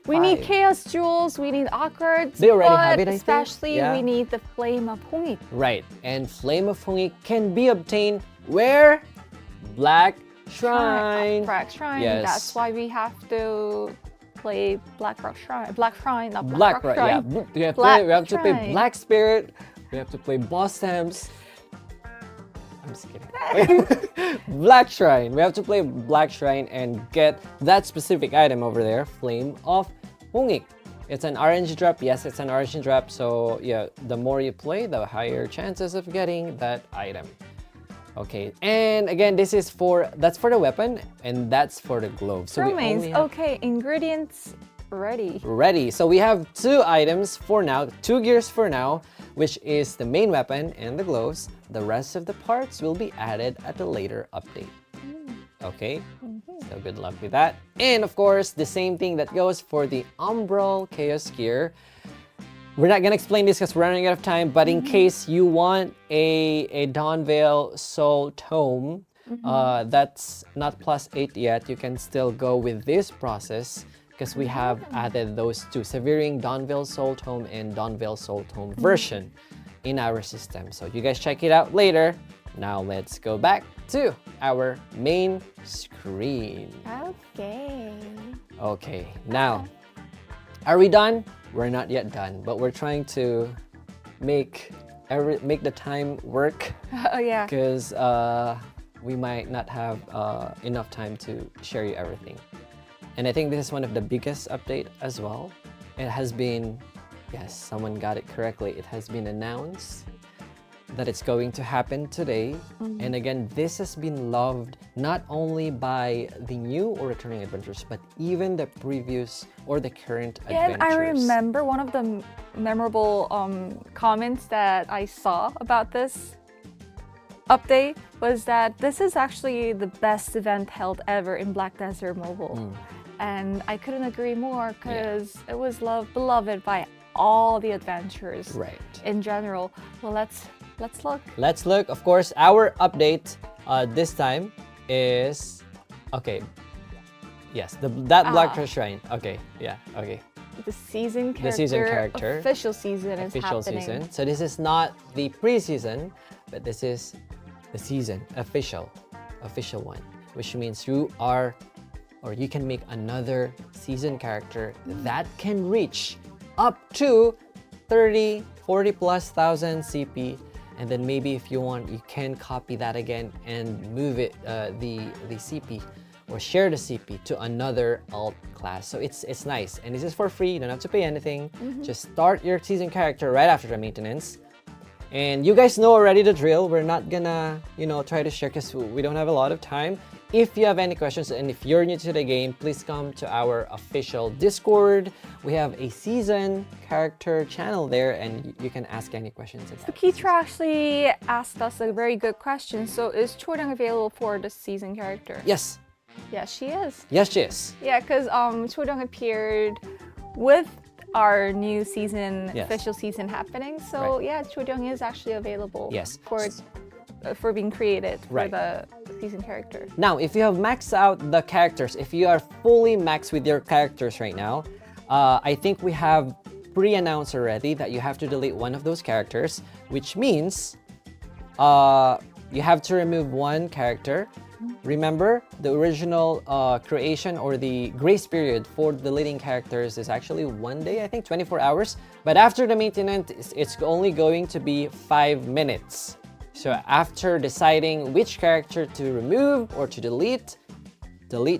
We need 5. Chaos Jewels, we need Awkwards, They already but have it, I think. especially Yeah. we need the Flame of Hungik. Right, and Flame of Hungik can be obtained where? Black Shrine. Black Shrine. Yes. That's why we have to play Black Rock Shrine. Black Shrine, not Black, Black Rock right, Shrine. yeah. Black We have to play Shrine. Black Spirit. We have to play Boss Stamps. I'm just kidding. Black Shrine. We have to play Black Shrine and get that specific item over there, Flame of Hungik. It's an RNG drop. Yes, it's an RNG drop. So yeah, the more you play, the higher chances of getting that item. Okay, and again, that's for the weapon, and that's for the glove. So we Romains, only have okay, ingredients ready. ready. So we have 2 items for now, 2 gears for now, which is the main weapon and the gloves. The rest of the parts will be added at a later update. Okay, so good luck with that. And of course, the same thing that goes for the Umbral Chaos gear. We're not gonna explain this because we're running out of time, but in case you want a Dawn Veil Soul Tome, that's not +8 yet, you can still go with this process because we have added those 2, Severing Dawn Veil Soul Tome and Dawn Veil Soul Tome version in our system. So you guys check it out later. Now let's go back to our main screen. Okay. Okay, now, are we done? We're not yet done, but we're trying to make the time work Oh yeah. because we might not have enough time to share you everything. And I think this is one of the biggest update as well. It has been, yes, someone got it correctly. It has been announced that it's going to happen today. And again, this has been loved not only by the new or returning adventurers, but even the previous or the current Yeah, adventurers. and I remember one of the memorable comments that I saw about this update was that this is actually the best event held ever in Black Desert Mobile. And I couldn't agree more because it was beloved by all the adventurers Right. in general. Well, let's look. Let's look. Of course, our update this time is okay. Yes, that Black Shrine. Okay, yeah, okay. The season character. The season character. Official season is Official happening. season. So this is not the pre-season, but this is the season official one, which means you can make another season character that can reach up to 40 plus thousand CP. And then maybe if you want, you can copy that again and move it, the CP, or share the CP to another alt class. So it's nice, and this is for free. You don't have to pay anything. Just start your season character right after the maintenance. And you guys know already the drill. We're not gonna, try to share because we don't have a lot of time. If you have any questions and if you're new to the game, please come to our official Discord. We have a season character channel there and you can ask any questions. So Keitra actually asked us a very good question. So is Choryeong available for the season character? Yes. Yeah, she is. Yes, she is. Yeah, because Choryeong appeared with our new season, Yes. official season happening. So Right. yeah, Choryeong is actually available. Yes. For being created for Right. the season character. Now, if you have maxed out the characters, if you are fully maxed with your characters right now, I think we have pre-announced already that you have to delete one of those characters, which means you have to remove one character. Remember, the original creation or the grace period for deleting characters is actually 1 day, I think 24 hours. But after the maintenance, it's only going to be 5 minutes. So after deciding which character to remove or to delete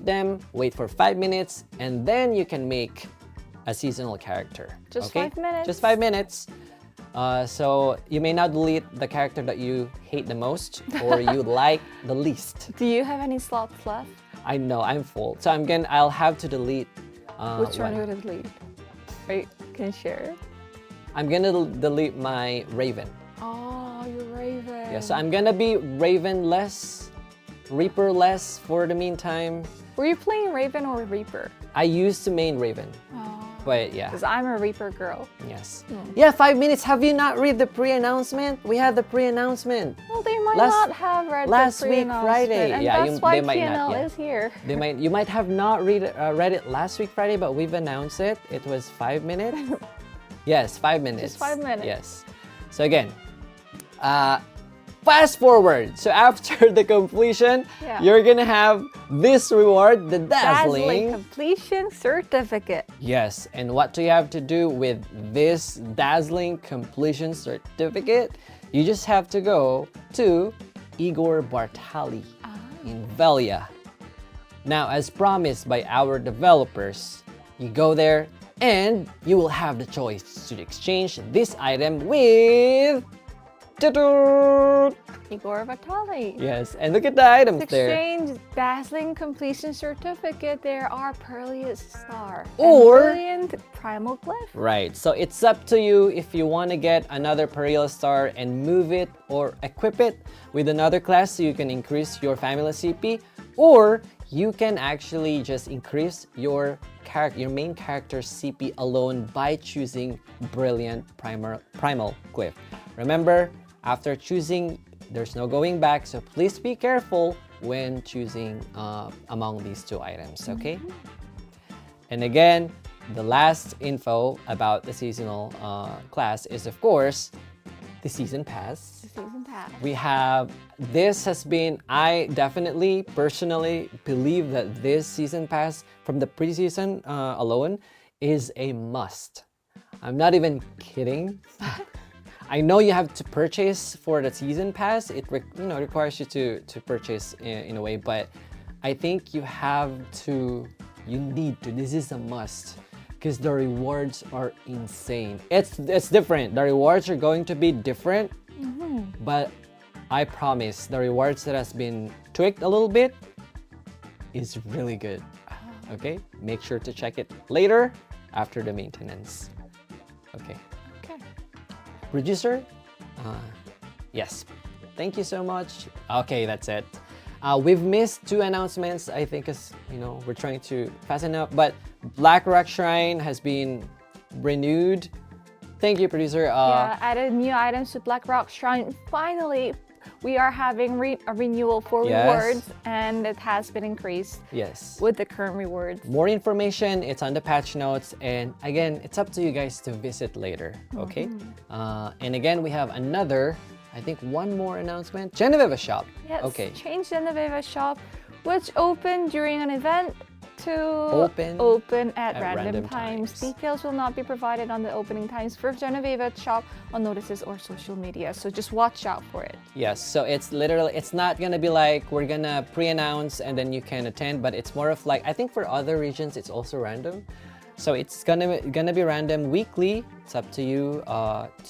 them, wait for 5 minutes, and then you can make a seasonal character. Just okay? 5 minutes. Just 5 minutes. So you may now delete the character that you hate the most or you like the least. Do you have any slots left? I know I'm full, so I'll have to delete. Which one would it delete? Wait, can you share it? I'm gonna delete my Raven. Oh, you're Raven. Yeah, so I'm gonna be Raven less, Reaper less for the meantime. Were you playing Raven or Reaper? I used to main Raven, Oh, but yeah. because I'm a Reaper girl. Yes. Yeah, 5 minutes. Have you not read the pre-announcement? We had the pre-announcement. Well, they might Last- not have read last the week, pre-announcement, Friday. and Yeah, that's why they might not, TNL yeah. is here. You might have not read it last week Friday, but we've announced it. It was 5 minutes. Yes, 5 minutes. Just 5 minutes. Yes. So again, fast forward. So after the completion, Yeah. you're gonna have this reward, the dazzling. completion certificate. Yes, and what do you have to do with this dazzling completion certificate? You just have to go to Igor Bartali in Velia. Now, as promised by our developers, you go there and you will have the choice to exchange this item with... Igor Vitali. Yes, and look at the items there. Exchange dazzling completion certificate. There are Pearliest Star Or- and Brilliant Primal Glyph. Right, so it's up to you if you want to get another Pearl Star and move it or equip it with another class so you can increase your family CP, or you can actually just increase your main character's CP alone by choosing Brilliant Primal Glyph. Remember, after choosing, there's no going back, so please be careful when choosing among these two items, okay? And again, the last info about the seasonal class is, of course, the season pass. Season pass. We have, this has been, I definitely, personally believe that this season pass from the preseason alone is a must. I'm not even kidding. I know you have to purchase for the season pass. It requires you to purchase in a way, but I think you need to. This is a must because the rewards are insane. It's different. The rewards are going to be different, but I promise the rewards that has been tweaked a little bit is really good. Okay, make sure to check it later after the maintenance. Okay. Producer? Yes. Thank you so much. Okay, that's it. We've missed 2 announcements, I think, as we're trying to fasten up, but Black Rock Shrine has been renewed. Thank you, producer. Yeah, added new items to Black Rock Shrine. Finally, we are having a renewal for Yes. rewards, and it has been increased Yes. with the current rewards. More information, it's on the patch notes, and again, it's up to you guys to visit later, okay? And again, we have another, I think one more announcement. Genevieve shop. Yes, Okay. change Genevieve shop, which opened during an event to Open at at random random times. times. Details will not be provided on the opening times for Genevieve shop on notices or social media, so just watch out for it. Yes, so it's literally, it's not gonna be like we're gonna pre-announce and then you can attend, but it's more of like, I think for other regions it's also random. So it's gonna be random weekly. It's up to you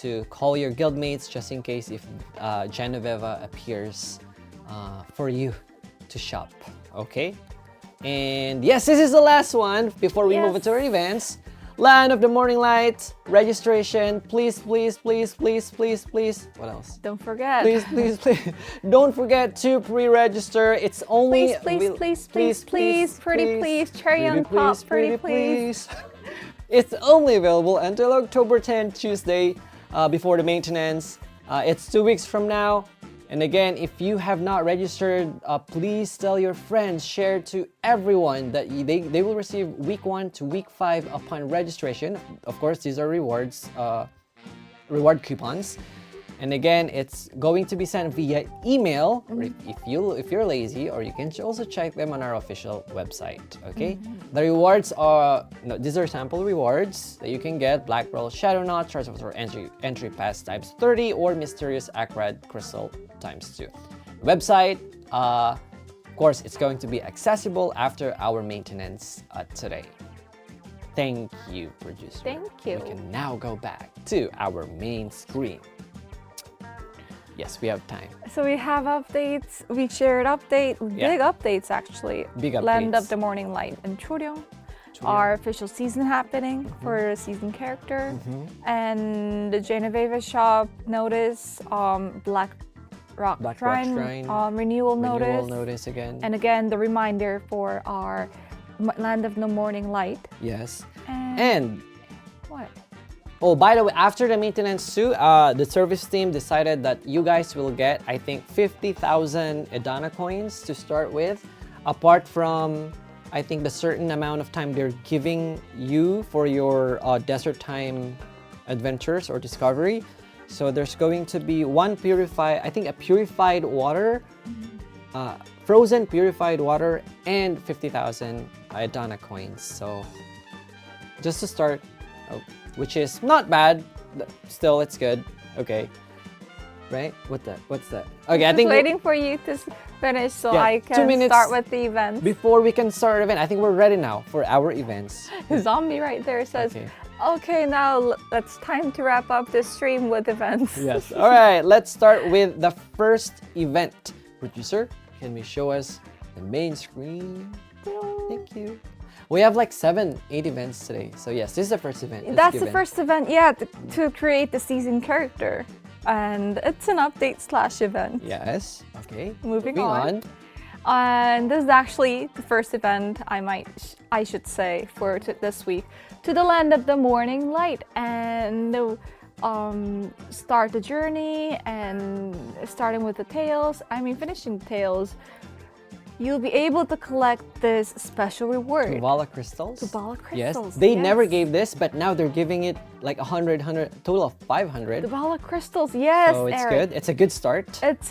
to call your guildmates just in case if Genevieve appears for you to shop, okay? And yes, this is the last one before we move Yes. into our events. Land of the Morning Light, registration, please, please, please, please, please, please. What else? Don't forget. Please, please, please. Don't forget to pre-register. It's only... Please, pretty please, Choryeong pop, pretty please. It's only available until October 10th, Tuesday, before the maintenance. It's 2 weeks from now. And again, if you have not registered, please tell your friends, share to everyone that they will receive week 1 to week 5 upon registration. Of course, these are rewards, reward coupons. And again, it's going to be sent via email, or if you're lazy, or you can also check them on our official website, okay? The rewards are, these are sample rewards that you can get: Black Pearl Shadow Knot, Charge of Entry Pass times 30, or Mysterious Acrad Crystal times 2. Website, of course, it's going to be accessible after our maintenance today. Thank you, producer. Thank you. We can now go back to our main screen. Yes, we have time. So we have updates. We shared big updates actually. Big Land updates. of the Morning Light and Choryeong. Our official season happening for the season character. And the Genoveva shop notice, Black Rock Shrine, renewal notice again. And again, the reminder for our Land of the Morning Light. Yes. And what? Oh, by the way, after the maintenance too, the service team decided that you guys will get, I think, 50,000 Edana coins to start with, apart from, I think, the certain amount of time they're giving you for your desert time adventures or discovery. So there's going to be a purified water, frozen purified water, and 50,000 Edana coins. So just to start, which is not bad, still it's good. Okay, right? What's that? Okay, I think waiting for you to finish so I 2 can minutes start with the event. before we can start our event. I think we're ready now for our events. The zombie right there says, okay, now it's time to wrap up this stream with events. Yes. All right, let's start with the first event. Producer, can we show us the main screen? Thank you. We have like 7-8 events today. So yes, this is the first event. That's the first event, yeah, to create the season character. And it's an update/event. Yes. Okay. Moving on. And this is actually the first event I should say for this week, to the Land of the Morning Light, and start the journey and starting with the tails. Finishing the tails. You'll be able to collect this special reward. Tuvala crystals. Yes, they never gave this, but now they're giving it like 100, total of 500. Tuvala crystals, yes. So it's Eric. good. It's a good start. It's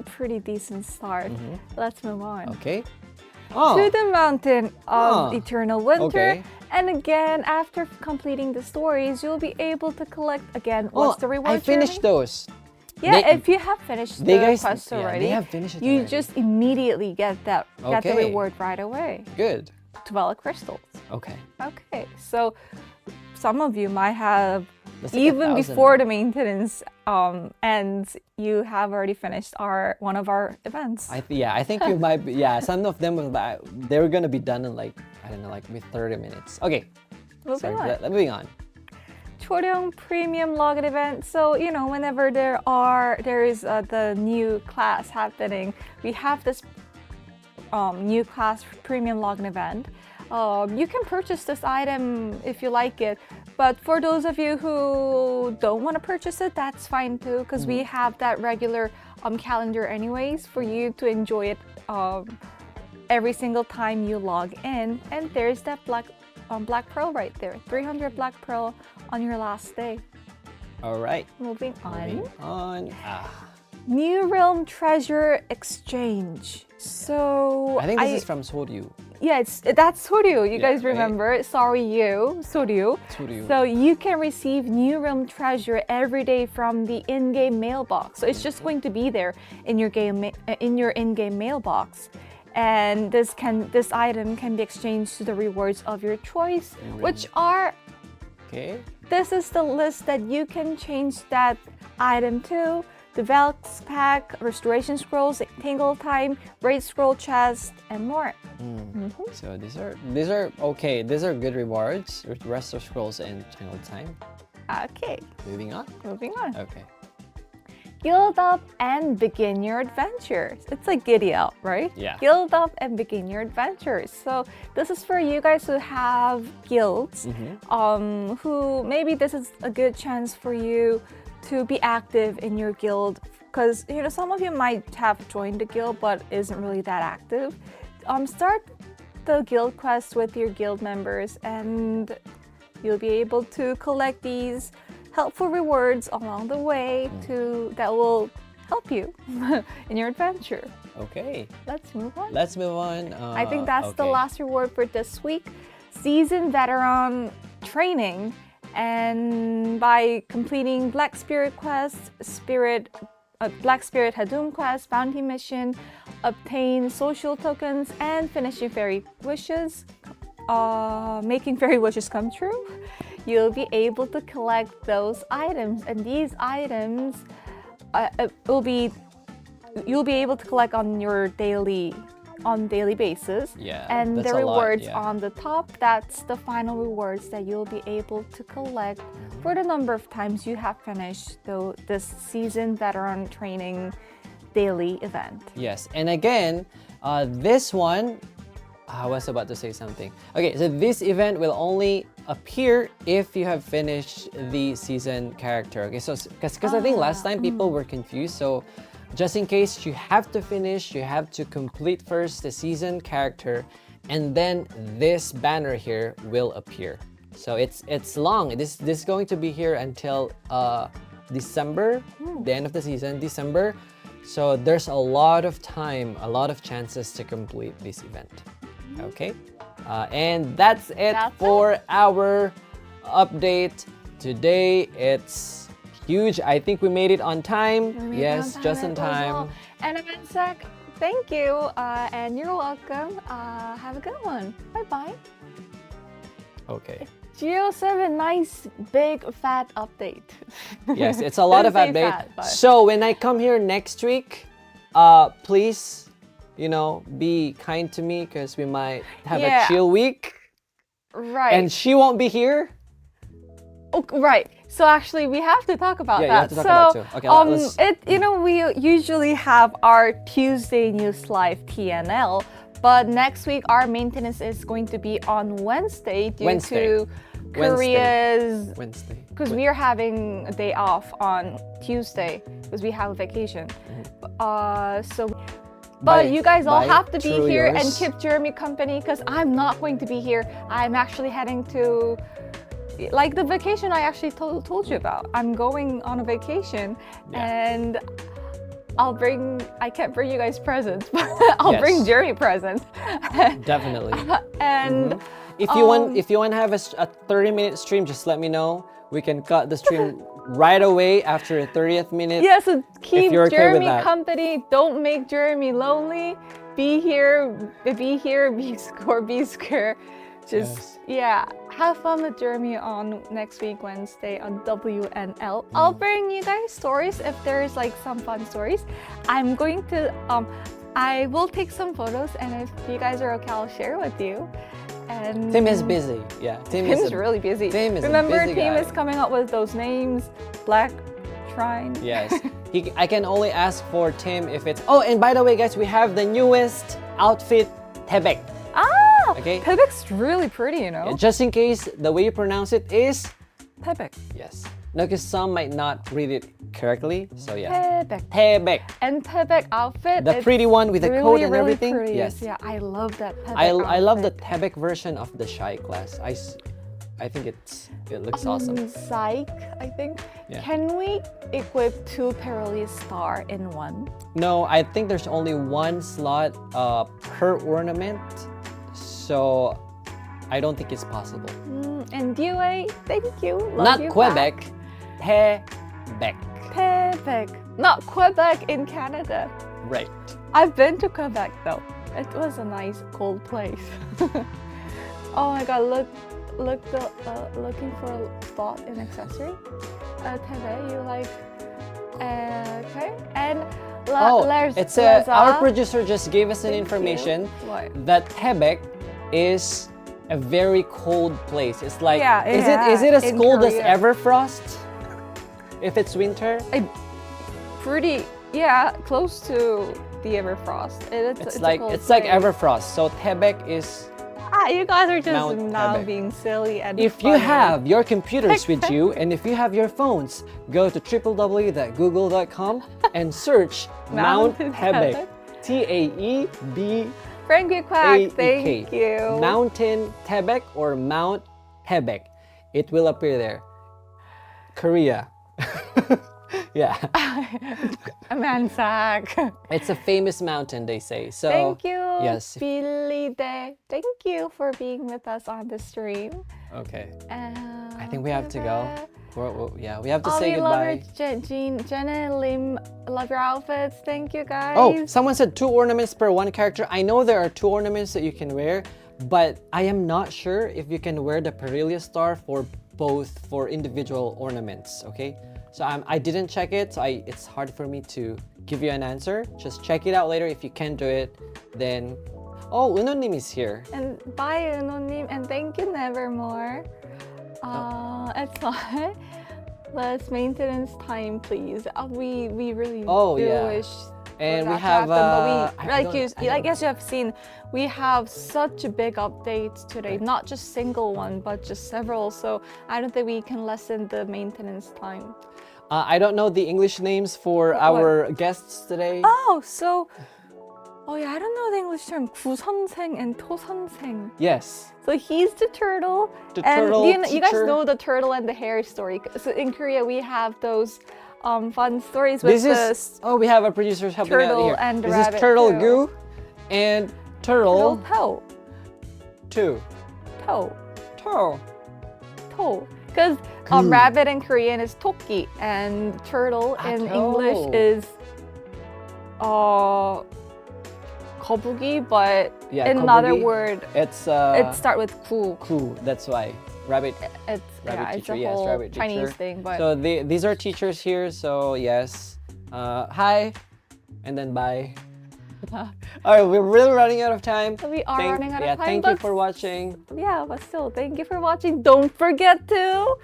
a pretty decent start. Let's move on. Okay. To the Mountain of Eternal Winter. Okay. And again, after completing the stories, you'll be able to collect again. What's the reward? I finished those. Yeah, if you have finished the quest already, they have finished it you already. just immediately get the reward right away. Good. Tuvala crystals. Okay. Okay, so some of you might have, That's like even 1,000. before the maintenance ends, you have already finished one of our events. I think you might be. Yeah, some of them they're gonna be done in like, I don't know, like with 30 minutes. Okay. Moving on. Choryeong Premium Login event. So whenever there is the new class happening, we have this new class Premium Login event. You can purchase this item if you like it, but for those of you who don't want to purchase it, that's fine too, because we have that regular calendar anyways for you to enjoy it every single time you log in. And there's that Black Pearl right there, 300 Black Pearl on your last day. All right. Moving on. New Realm Treasure Exchange. So I think this is from Soryu. Yeah, that's Soryu. You guys right? remember? Soryu. So you can receive New Realm Treasure every day from the in-game mailbox. So it's just going to be there in your in-game mailbox. And this item can be exchanged to the rewards of your choice, which are. Okay. This is the list that you can change that item to: the Velx Pack, Restoration Scrolls, Tangle Time, Raid Scroll Chest, and more. So these are okay. These are good rewards. Rest of Scrolls and Tangle Time. Okay. Moving on. Okay. Guild up and begin your adventures. It's like giddy up, right? Yeah. Guild up and begin your adventures. So this is for you guys who have guilds, who maybe this is a good chance for you to be active in your guild, because some of you might have joined the guild but isn't really that active. Start the guild quest with your guild members, and you'll be able to collect these helpful rewards along the way that will help you in your adventure. Okay. Let's move on. I think that's the last reward for this week. Seasoned Veteran Training. And by completing Black Spirit Quest, Black Spirit Hadum Quest, Bounty Mission, obtain social tokens, and finishing Fairy Wishes, making fairy wishes come true, you'll be able to collect those items, and these items you'll be able to collect on your daily basis. Yeah, and that's the a lot, rewards yeah. on the top, that's the final rewards that you'll be able to collect for the number of times you have finished this season veteran training daily event. Yes, and again, this one, I was about to say something. Okay, so this event will only appear if you have finished the season character. Okay, so because I think last time people were confused, so just in case, you have to finish, you have to complete first the season character, and then this banner here will appear. So it's long. This is going to be here until December, the end of the season, December. So there's a lot of time, a lot of chances to complete this event. Okay, and that's it for our update today. It's huge. I think we made it on time. Yes, just in time. Well. And Zach, thank you, and you're welcome. Have a good one. Bye bye. Okay. Geo7, nice big fat update. Yes, it's a lot of Didn't say update. fat, but- So when I come here next week, please, be kind to me because we might have a chill week. Right. And she won't be here. Oh, right. So actually, we have to talk about Yeah, you that. have to talk about it too. Okay, let's- we usually have our Tuesday News Live TNL, but next week our maintenance is going to be on Wednesday due to Korea's. Wednesday. Because we are having a day off on Tuesday because we have a vacation. But you guys all have to be here and keep Jeremy company because I'm not going to be here. I'm actually heading to, like, the vacation I actually told you about. I'm going on a vacation and I can't bring you guys presents, but I'll bring Jeremy presents. Definitely. And if you want to have a 30-minute stream, just let me know. We can cut the stream right away after a 30th minute. Yeah, so keep you're okay with Jeremy that. company. Don't make Jeremy lonely. Be here, be square. Just, have fun with Jeremy on next week, Wednesday on WNL. I'll bring you guys stories if there's like some fun stories. I'm going to, I will take some photos, and if you guys are okay, I'll share with you. And Tim is busy. Yeah, Tim is really busy. Tim is Remember, a busy Tim guy. is coming up with those names, Black Shrine. Yes. I can only ask for Tim if it's... Oh, and by the way, guys, we have the newest outfit, Tebek. Ah! Okay. Tebek's really pretty, Just in case, the way you pronounce it is... Tebek. Yes. No, because some might not read it correctly. So yeah. Tebek. Tebek. And Tebek outfit. The pretty one with the really, coat and really everything. Pretty. Yes. Yeah, I love that Tebek I love the outfit. Tebek version of the Shy class. I think it looks awesome. Psych, I think. Yeah. Can we equip 2 Perilous Star in one? No, I think there's only one slot per ornament. So I don't think it's possible. And DUA, thank you. Love Not you Quebec, back. Tebek. Tebek. Not Quebec in Canada. Right. I've been to Quebec though. It was a nice cold place. Oh my god, looking for a spot in accessory. Tebe, you like okay. And our producer just gave us an information that Tebek is a very cold place. It's like is it as in cold as Korea. Everfrost? If it's winter? Close to the Everfrost. It's like Everfrost. So Tebek is... you guys are just Mount now Tebek. being silly and If you funny. have your computers with you and if you have your phones, go to www.google.com and search Mount Tebek. T-A-E-B Frankie Quack, thank you. Mountain Tebek or Mount Tebek. It will appear there. Korea. Yeah. Mansak. It's a famous mountain, they say. So Thank you. Yes. Billy Day. Thank you for being with us on the stream. Okay. I think we have to go. We have to Ollie, say goodbye. Jenna Lim, love your outfits. Thank you guys. Oh, someone said 2 ornaments per 1 character. I know there are 2 ornaments that you can wear, But I am not sure if you can wear the Perilia star for both for individual ornaments, okay? So I didn't check it, so it's hard for me to give you an answer. Just check it out later. If you can do it, then... Oh, Unonim is here. And bye, Unonim, and thank you, Nevermore. It's not. Less maintenance time, please. We really do wish. And for we that to have happen, but I guess you have seen, we have such a big update today. Right. Not just single one, but just several. So I don't think we can lessen the maintenance time. I don't know the English names for our guests today. Oh yeah, I don't know the English term. 구선생 and 토선생. Yes. So he's the turtle. The and turtle you guys teacher. know the turtle and the hare story. So in Korea, we have those fun stories with we have our producers helping out turtle here. and the this rabbit is Turtle too. Goo and Turtle toe. 2. Toe. Toe. Toe. Because rabbit in Korean is toki and turtle in English is 거북이, but another 거북이. word. It's it starts with 구. Ku. That's why rabbit. It's Rabbit it's teacher, a yes, whole rabbit Chinese teacher. thing, but So these are teachers here. So yes, hi, and then bye. All right, we're really running out of time. we are running out of time. Thank you for watching. Yeah, but still, thank you for watching. Don't forget to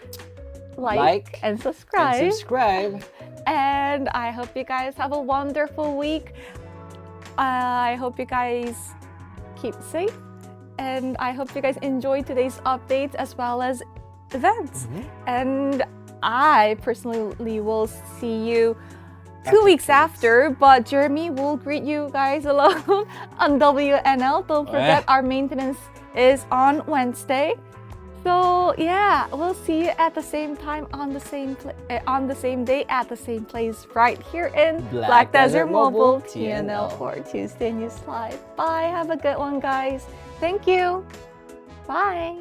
like and subscribe. And subscribe. And I hope you guys have a wonderful week. I hope you guys keep safe. And I hope you guys enjoy today's updates as well as events. And I personally will see you 2 weeks after, but Jeremy will greet you guys alone on WNL. Don't forget, our maintenance is on Wednesday. So yeah, we'll see you at the same time on the same day at the same place right here in Black Desert Mobile TNL for Tuesday News Live. Bye. Have a good one, guys. Thank you. Bye.